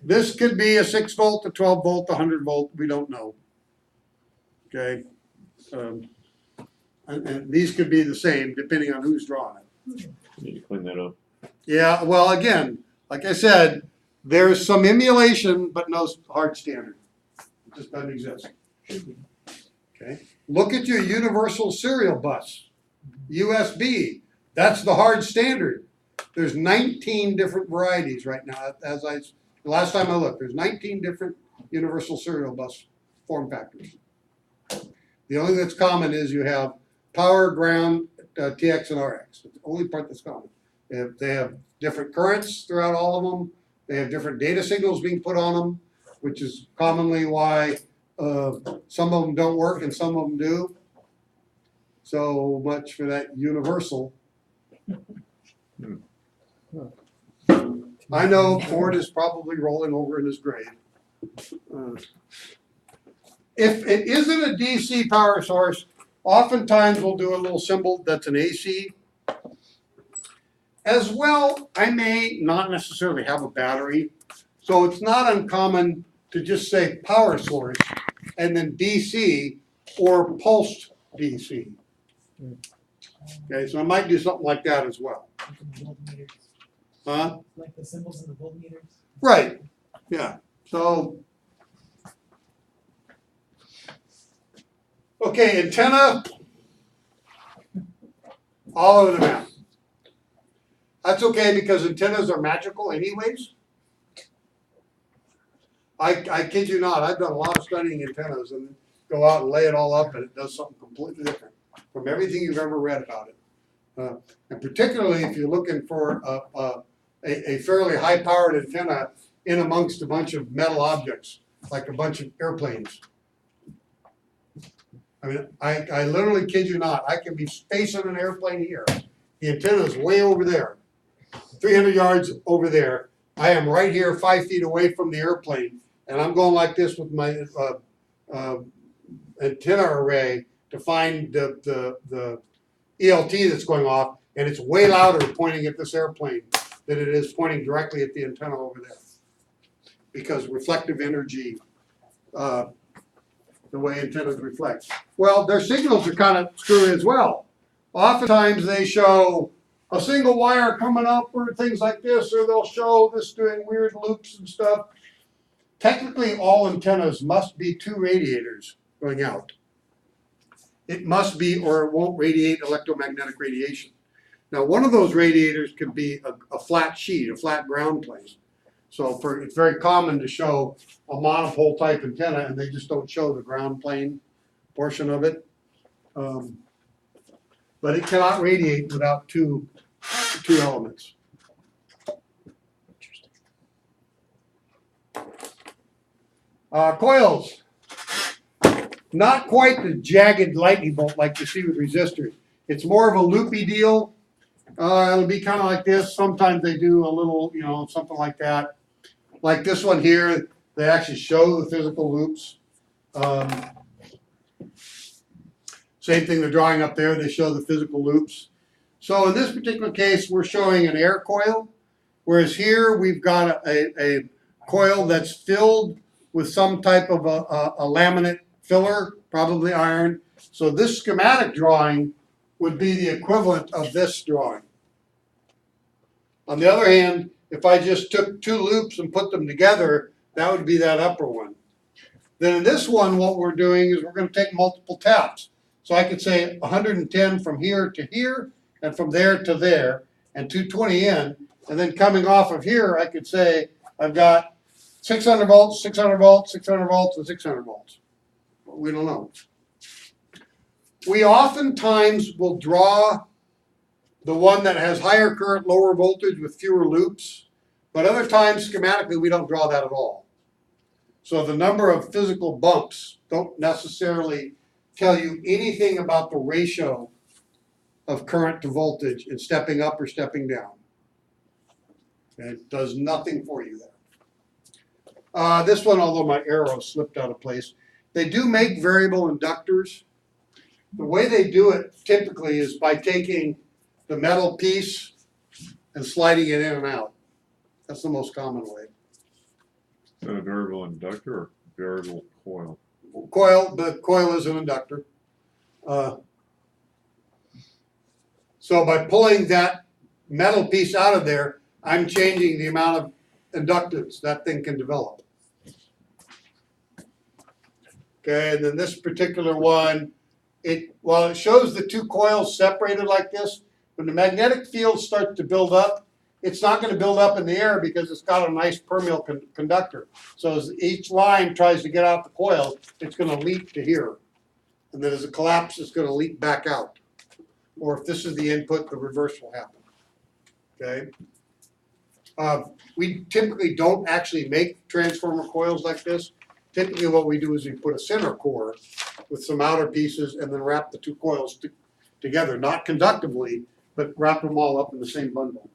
This could be a 6 volt, a 12 volt, a 100 volt, we don't know. Okay? And these could be the same depending on who's drawing it. Need to clean that up. Yeah, well, again, like I said, there's some emulation, but no hard standard. It just doesn't exist. Okay? Look at your universal serial bus, USB. That's the hard standard. There's 19 different varieties right now. Last time I looked, there's 19 different universal serial bus form factors. The only that's common is you have power, ground, TX, and RX. It's the only part that's common. They have different currents throughout all of them. They have different data signals being put on them, which is commonly why some of them don't work and some of them do. So much for that universal. I know Ford is probably rolling over in his grave. If it isn't a DC power source, oftentimes we'll do a little symbol that's an AC. As well, I may not necessarily have a battery, so it's not uncommon to just say power source and then DC or pulsed DC. Okay, so I might do something like that as well. Huh? Like the symbols in the voltmeters. Right, yeah, so. Okay, antenna, all over the map. That's okay because antennas are magical anyways. I kid you not, I've done a lot of studying antennas and go out and lay it all up and it does something completely different from everything you've ever read about it. And particularly if you're looking for a fairly high-powered antenna in amongst a bunch of metal objects, like a bunch of airplanes. I mean, I literally kid you not, I can be spacing an airplane here. The antenna is way over there, 300 yards over there. I am right here 5 feet away from the airplane, and I'm going like this with my antenna array to find the ELT that's going off, and it's way louder pointing at this airplane than it is pointing directly at the antenna over there. Because reflective energy, the way antennas reflect. Well, their signals are kind of screwy as well. Oftentimes they show a single wire coming up or things like this, or they'll show this doing weird loops and stuff. Technically, all antennas must be 2 radiators going out. It must be, or it won't radiate electromagnetic radiation. Now, one of those radiators could be a flat sheet, a flat ground plane. So it's very common to show a monopole type antenna and they just don't show the ground plane portion of it. But it cannot radiate without two elements. Coils. Not quite the jagged lightning bolt like you see with resistors. It's more of a loopy deal. It'll be kind of like this. Sometimes they do a little, something like that. Like this one here, they actually show the physical loops. Same thing they're drawing up there, they show the physical loops. So in this particular case, we're showing an air coil, whereas here we've got a coil that's filled with some type of a laminate filler, probably iron. So this schematic drawing would be the equivalent of this drawing. On the other hand, if I just took 2 loops and put them together, that would be that upper one. Then in this one, what we're doing is we're going to take multiple taps. So I could say 110 from here to here, and from there to there, and 220 in. And then coming off of here, I could say I've got 600 volts, 600 volts, 600 volts, and 600 volts. But we don't know. We oftentimes will draw the one that has higher current, lower voltage with fewer loops. But other times, schematically, we don't draw that at all. So the number of physical bumps don't necessarily tell you anything about the ratio of current to voltage in stepping up or stepping down. And it does nothing for you there. This one, although my arrow slipped out of place, they do make variable inductors. The way they do it typically is by taking the metal piece and sliding it in and out. That's the most common way. Is that a variable inductor or variable coil? Coil, the coil is an inductor. So by pulling that metal piece out of there, I'm changing the amount of inductance that thing can develop. Okay, and then this particular one, while it shows the two coils separated like this, when the magnetic field starts to build up, it's not going to build up in the air because it's got a nice permeable conductor. So as each line tries to get out the coil, it's going to leak to here. And then as it collapses, it's going to leak back out. Or if this is the input, the reverse will happen. Okay? We typically don't actually make transformer coils like this. Typically what we do is we put a center core with some outer pieces and then wrap the two coils together, not conductively, but wrap them all up in the same bundle.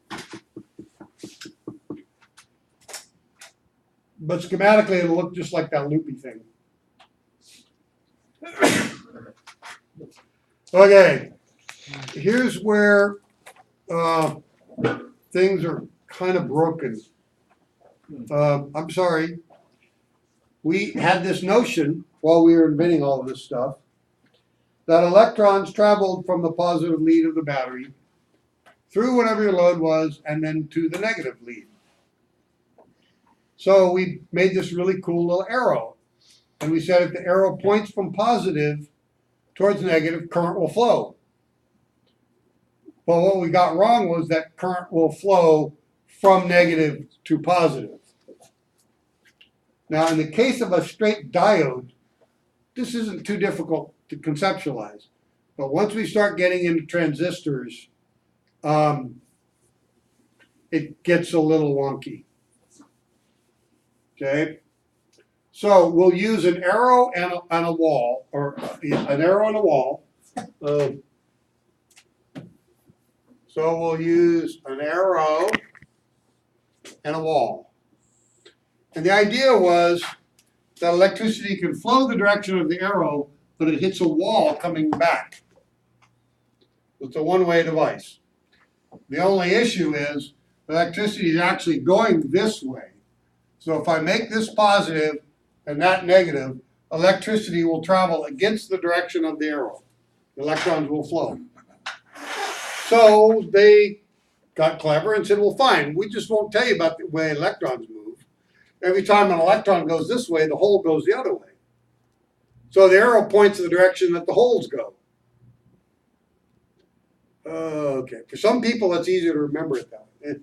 But schematically it'll look just like that loopy thing. Okay, here's where things are kind of broken. I'm sorry. We had this notion while we were inventing all of this stuff that electrons traveled from the positive lead of the battery through whatever your load was and then to the negative lead. So we made this really cool little arrow. And we said if the arrow points from positive towards negative, current will flow. But what we got wrong was that current will flow from negative to positive. Now, in the case of a straight diode, this isn't too difficult to conceptualize. But once we start getting into transistors, it gets a little wonky. Okay? So we'll use an arrow and a wall, or an arrow and a wall. So we'll use an arrow and a wall. And the idea was that electricity can flow the direction of the arrow, but it hits a wall coming back. It's a one-way device. The only issue is electricity is actually going this way. So if I make this positive and that negative, electricity will travel against the direction of the arrow. The electrons will flow. So they got clever and said, well, fine, we just won't tell you about the way electrons move. Every time an electron goes this way, the hole goes the other way. So the arrow points in the direction that the holes go. Okay, for some people it's easier to remember it that way.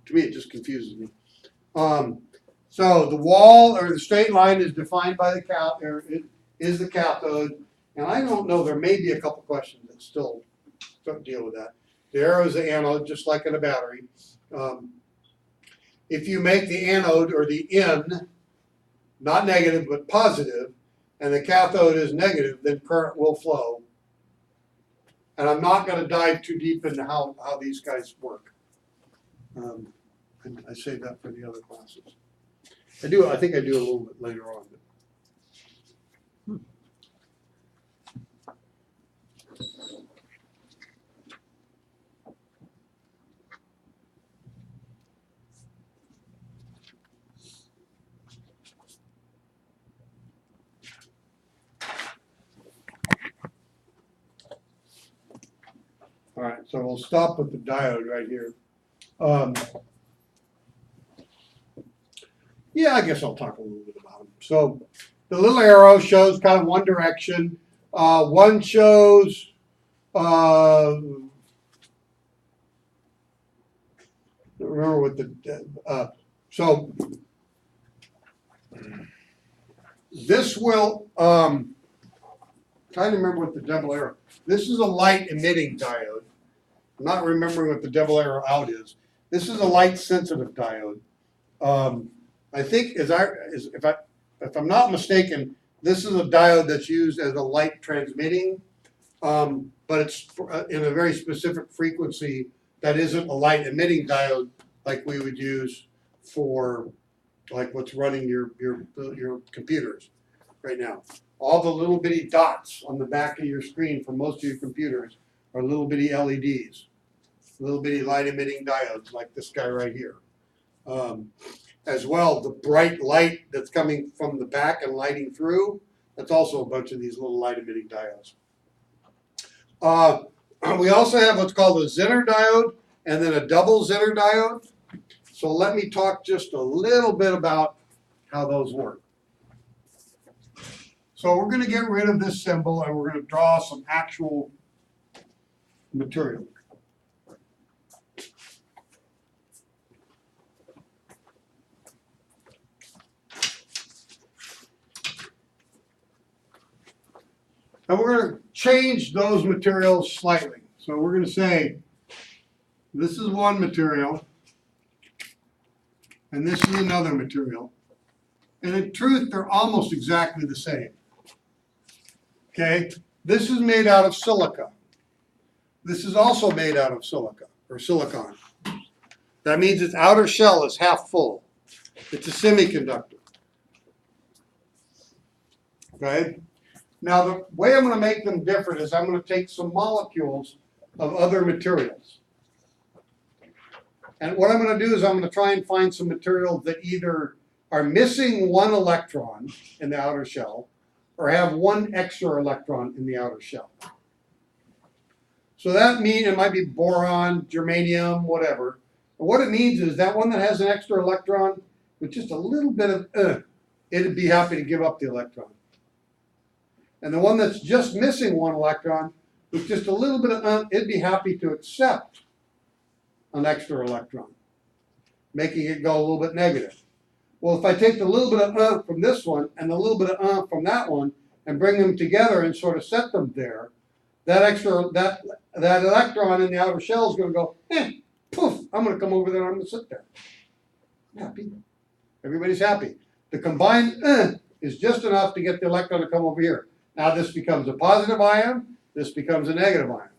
To me, it just confuses me. So the wall or the straight line is defined by the is the cathode, and I don't know. There may be a couple questions that still don't deal with that. The arrow is the anode, just like in a battery. If you make the anode or the N not negative but positive, and the cathode is negative, then current will flow. And I'm not going to dive too deep into how these guys work. I saved that for the other classes. I think I do a little bit later on. All right, so we'll stop with the diode right here. Yeah, I guess I'll talk a little bit about them. So the little arrow shows kind of one direction. One shows remember what the so this will trying to remember what the double arrow. This is a light emitting diode. I'm not remembering what the double arrow out is. This is a light sensitive diode. I think if I'm not mistaken, this is a diode that's used as a light transmitting but it's in a very specific frequency that isn't a light emitting diode like we would use for like what's running your computers right now. All the little bitty dots on the back of your screen for most of your computers are little bitty LEDs, little bitty light emitting diodes like this guy right here. As well, the bright light that's coming from the back and lighting through, that's also a bunch of these little light emitting diodes. We also have what's called a Zener diode and then a double Zener diode. So let me talk just a little bit about how those work. So we're going to get rid of this symbol and we're going to draw some actual material. And we're going to change those materials slightly. So we're going to say, this is one material, and this is another material. And in truth, they're almost exactly the same. Okay? This is made out of silica. This is also made out of silica, or silicon. That means its outer shell is half full. It's a semiconductor. Okay? Now, the way I'm going to make them different is I'm going to take some molecules of other materials. And what I'm going to do is I'm going to try and find some materials that either are missing one electron in the outer shell or have one extra electron in the outer shell. So that means it might be boron, germanium, whatever. But what it means is that one that has an extra electron with just a little bit of it'd be happy to give up the electron. And the one that's just missing one electron with just a little bit of it'd be happy to accept an extra electron, making it go a little bit negative. Well, if I take the little bit of from this one and the little bit of from that one and bring them together and sort of set them there, that electron in the outer shell is going to go, poof, I'm going to come over there and I'm going to sit there. Happy. Everybody's happy. The combined is just enough to get the electron to come over here. Now this becomes a positive ion, this becomes a negative ion.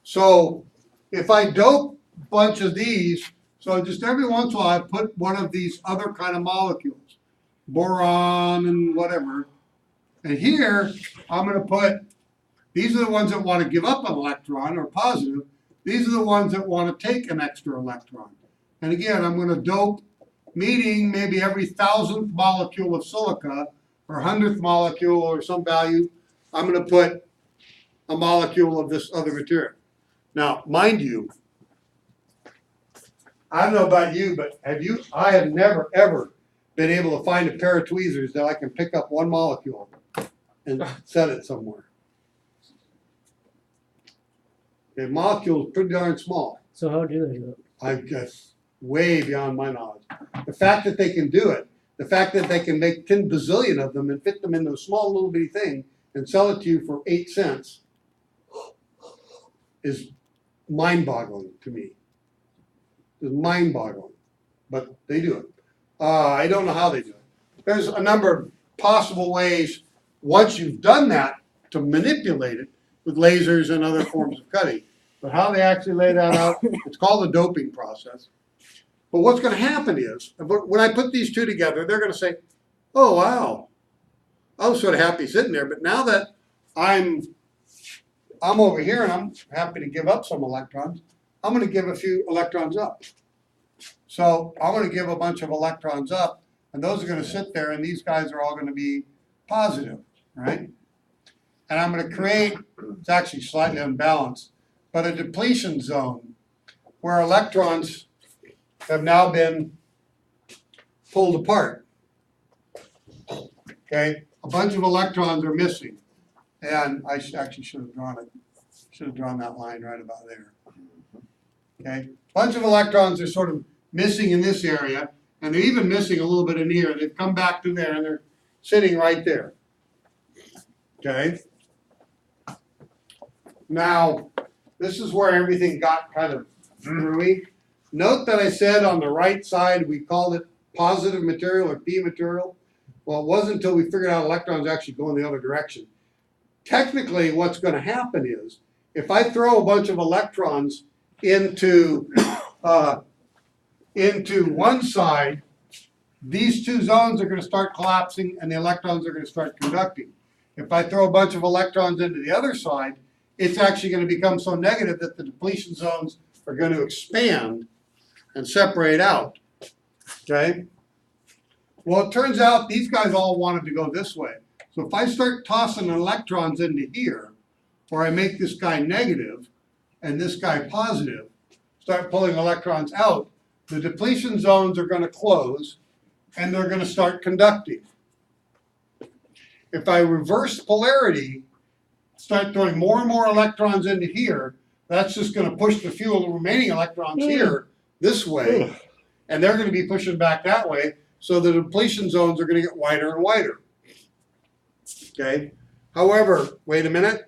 So if I dope a bunch of these, so just every once in a while I put one of these other kind of molecules, boron and whatever, and here I'm going to put, these are the ones that want to give up an electron or positive, these are the ones that want to take an extra electron. And again, I'm going to dope, meaning maybe every 1,000th molecule of silica or 100th molecule or some value, I'm going to put a molecule of this other material. Now, mind you, I don't know about you, but I have never, ever been able to find a pair of tweezers that I can pick up one molecule and set it somewhere. The molecule is pretty darn small. So how do they do it? I guess way beyond my knowledge. The fact that they can do it, the fact that they can make 10 bazillion of them and fit them into a small little bitty thing and sell it to you for 8 cents is mind-boggling to me. It's mind-boggling, but they do it. I don't know how they do it. There's a number of possible ways, once you've done that, to manipulate it with lasers and other forms of cutting. But how they actually lay that out, it's called the doping process. But what's going to happen is, when I put these two together, they're going to say, oh, wow, I was sort of happy sitting there, but now that I'm over here and I'm happy to give up some electrons, I'm going to give a few electrons up. So I'm going to give a bunch of electrons up, and those are going to sit there, and these guys are all going to be positive, right? And I'm going to create, it's actually slightly unbalanced, but a depletion zone where electrons have now been pulled apart. Okay, a bunch of electrons are missing, and I actually should have drawn it. Should have drawn that line right about there. Okay, a bunch of electrons are sort of missing in this area, and they're even missing a little bit in here. They've come back to there, and they're sitting right there. Okay. Now, this is where everything got kind of screwy. Note that I said on the right side we called it positive material or P material. Well, it wasn't until we figured out electrons actually go in the other direction. technically what's gonna happen is, if I throw a bunch of electrons into one side, these two zones are gonna start collapsing and the electrons are gonna start conducting. If I throw a bunch of electrons into the other side, it's actually gonna become so negative that the depletion zones are gonna expand and separate out, okay? Well, it turns out these guys all wanted to go this way. So if I start tossing electrons into here, or I make this guy negative and this guy positive, start pulling electrons out, the depletion zones are gonna close and they're gonna start conducting. If I reverse polarity, start throwing more and more electrons into here, that's just gonna push the few remaining electrons here this way, and they're gonna be pushing back that way, so the depletion zones are gonna get wider and wider. Okay? However, wait a minute.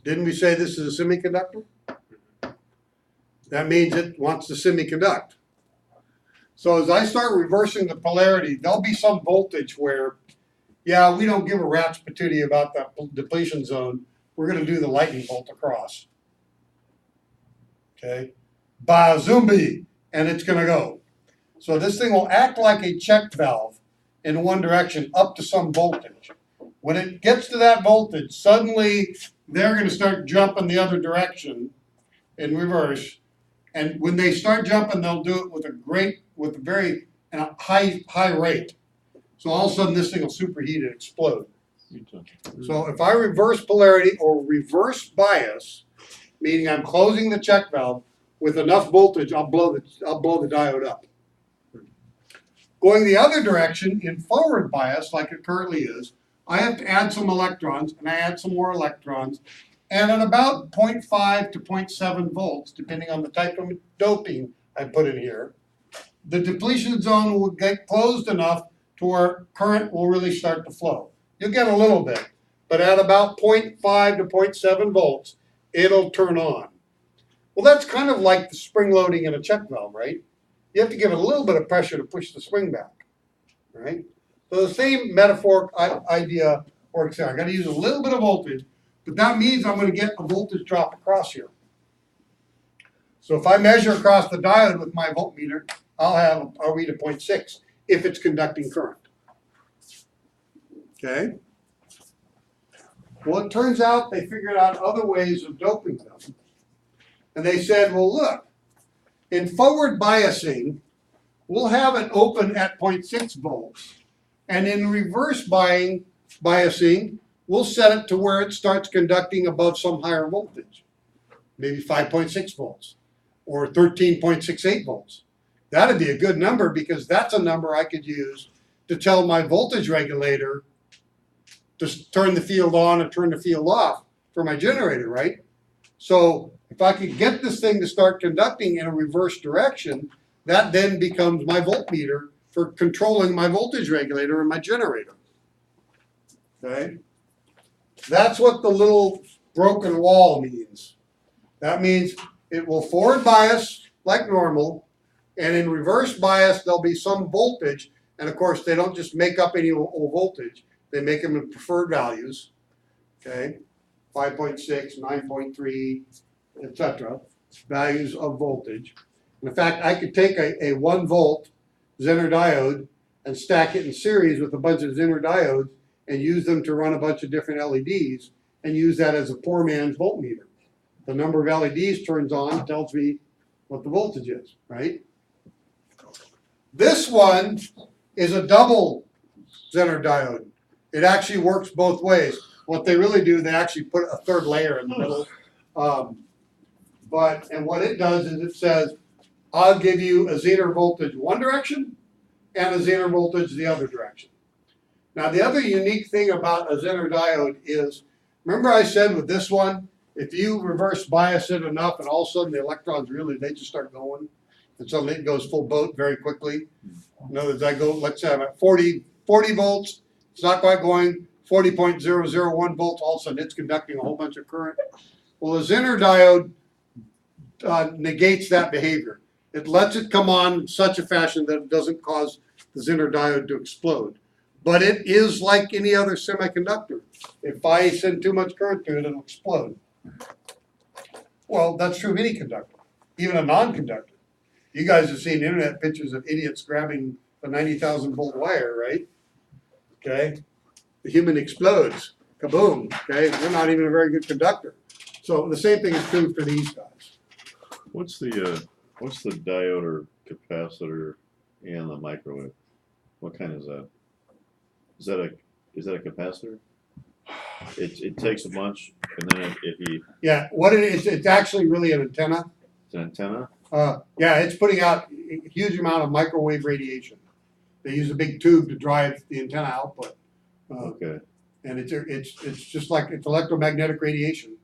Didn't we say this is a semiconductor? That means it wants to semiconduct. So as I start reversing the polarity, there'll be some voltage where, yeah, we don't give a rat's patootie about that depletion zone. We're gonna do the lightning bolt across. Okay? Ba-zombie! And it's gonna go. So this thing will act like a check valve in one direction up to some voltage. When it gets to that voltage, suddenly they're gonna start jumping the other direction in reverse. And when they start jumping, they'll do it with a very high rate. So all of a sudden this thing will superheat and explode. So if I reverse polarity or reverse bias, meaning I'm closing the check valve with enough voltage, I'll blow the diode up. Going the other direction in forward bias, like it currently is, I have to add some electrons, and I add some more electrons, and at about 0.5 to 0.7 volts, depending on the type of doping I put in here, the depletion zone will get closed enough to where current will really start to flow. You'll get a little bit, but at about 0.5 to 0.7 volts, it'll turn on. Well, that's kind of like the spring loading in a check valve, right? You have to give it a little bit of pressure to push the spring back, right? So the same metaphoric idea works there. I got to use a little bit of voltage, but that means I'm going to get a voltage drop across here. So if I measure across the diode with my voltmeter, I'll read a 0.6 if it's conducting current. Okay? Well, it turns out they figured out other ways of doping them. And they said, well, look, in forward biasing, we'll have it open at 0.6 volts. And in reverse biasing, we'll set it to where it starts conducting above some higher voltage, maybe 5.6 volts or 13.68 volts. That'd be a good number because that's a number I could use to tell my voltage regulator to turn the field on and turn the field off for my generator, right? So if I could get this thing to start conducting in a reverse direction, that then becomes my voltmeter for controlling my voltage regulator and my generator. Okay? That's what the little broken wall means. That means it will forward bias like normal, and in reverse bias there'll be some voltage, and of course they don't just make up any old voltage, they make them in preferred values, okay? 5.6, 9.3, etc. values of voltage. In fact, I could take a 1 volt Zener diode and stack it in series with a bunch of Zener diodes and use them to run a bunch of different LEDs and use that as a poor man's voltmeter. The number of LEDs turns on tells me what the voltage is, right? This one is a double Zener diode. It actually works both ways. What they really do, they actually put a third layer in the middle. And what it does is it says, I'll give you a Zener voltage one direction and a Zener voltage the other direction. Now the other unique thing about a Zener diode is, remember I said with this one, if you reverse bias it enough and all of a sudden the electrons they just start going, and suddenly it goes full boat very quickly. In other words, I go, let's say I'm at 40 volts, it's not quite going, 40.001 volts, all of a sudden it's conducting a whole bunch of current. Well, a Zener diode negates that behavior. It lets it come on in such a fashion that it doesn't cause the Zener diode to explode. But it is like any other semiconductor. If I send too much current through it, it'll explode. Well, that's true of any conductor, even a non-conductor. You guys have seen internet pictures of idiots grabbing a 90,000 volt wire, right? Okay, the human explodes, kaboom. Okay, they're not even a very good conductor. So the same thing is true for these guys. What's the diode or capacitor and the microwave? What kind is that? Is that a capacitor? It takes a bunch, and then if you Yeah, what it is, it's actually really an antenna. it's an antenna. Yeah, it's putting out a huge amount of microwave radiation. They use a big tube to drive the antenna output. Okay. And it's just like it's electromagnetic radiation,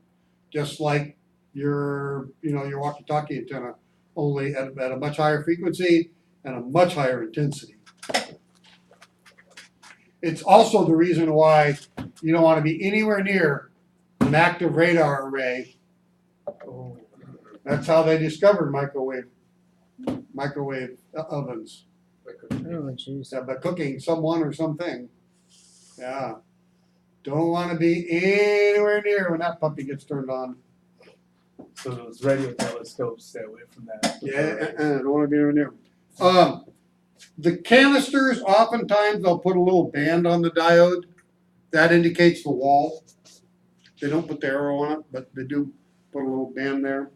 just like your walkie-talkie antenna, only at a much higher frequency and a much higher intensity. It's also the reason why you don't want to be anywhere near an active radar array. Oh. That's how they discovered microwave ovens. Oh, jeez. By cooking someone or something. Yeah. Don't want to be anywhere near when that puppy gets turned on. So those radio telescopes, stay away from that. Yeah, don't want to be anywhere near. The canisters, oftentimes they'll put a little band on the diode. That indicates the wall. They don't put the arrow on it, but they do put a little band there.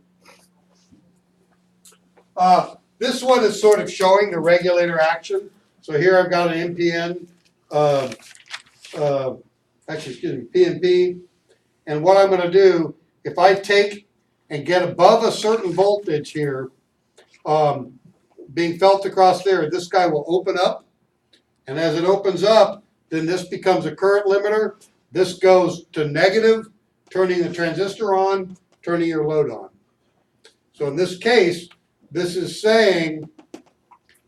This one is sort of showing the regulator action. So here I've got an NPN, PNP. And what I'm going to do, if I take and get above a certain voltage here, being felt across there, this guy will open up. And as it opens up, then this becomes a current limiter. This goes to negative, turning the transistor on, turning your load on. So in this case, this is saying,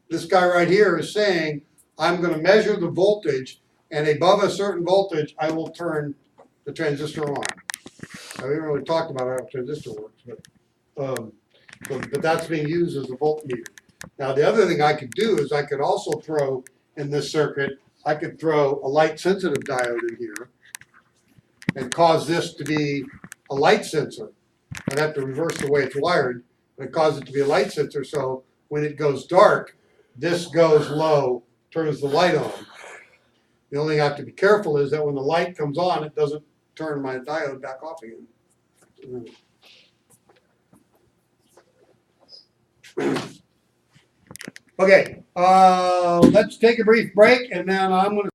this guy right here is saying, I'm going to measure the voltage, and above a certain voltage, I will turn the transistor on. Now, we haven't really talked about how a transistor works, but that's being used as a voltmeter. Now, the other thing I could do is I could also throw in this circuit, I could throw a light-sensitive diode in here and cause this to be a light sensor. I'd have to reverse the way it's wired, but cause it to be a light sensor, so when it goes dark, this goes low, turns the light on. The only thing I have to be careful is that when the light comes on, it doesn't turn my diode back off again. Okay, let's take a brief break, and then I'm going to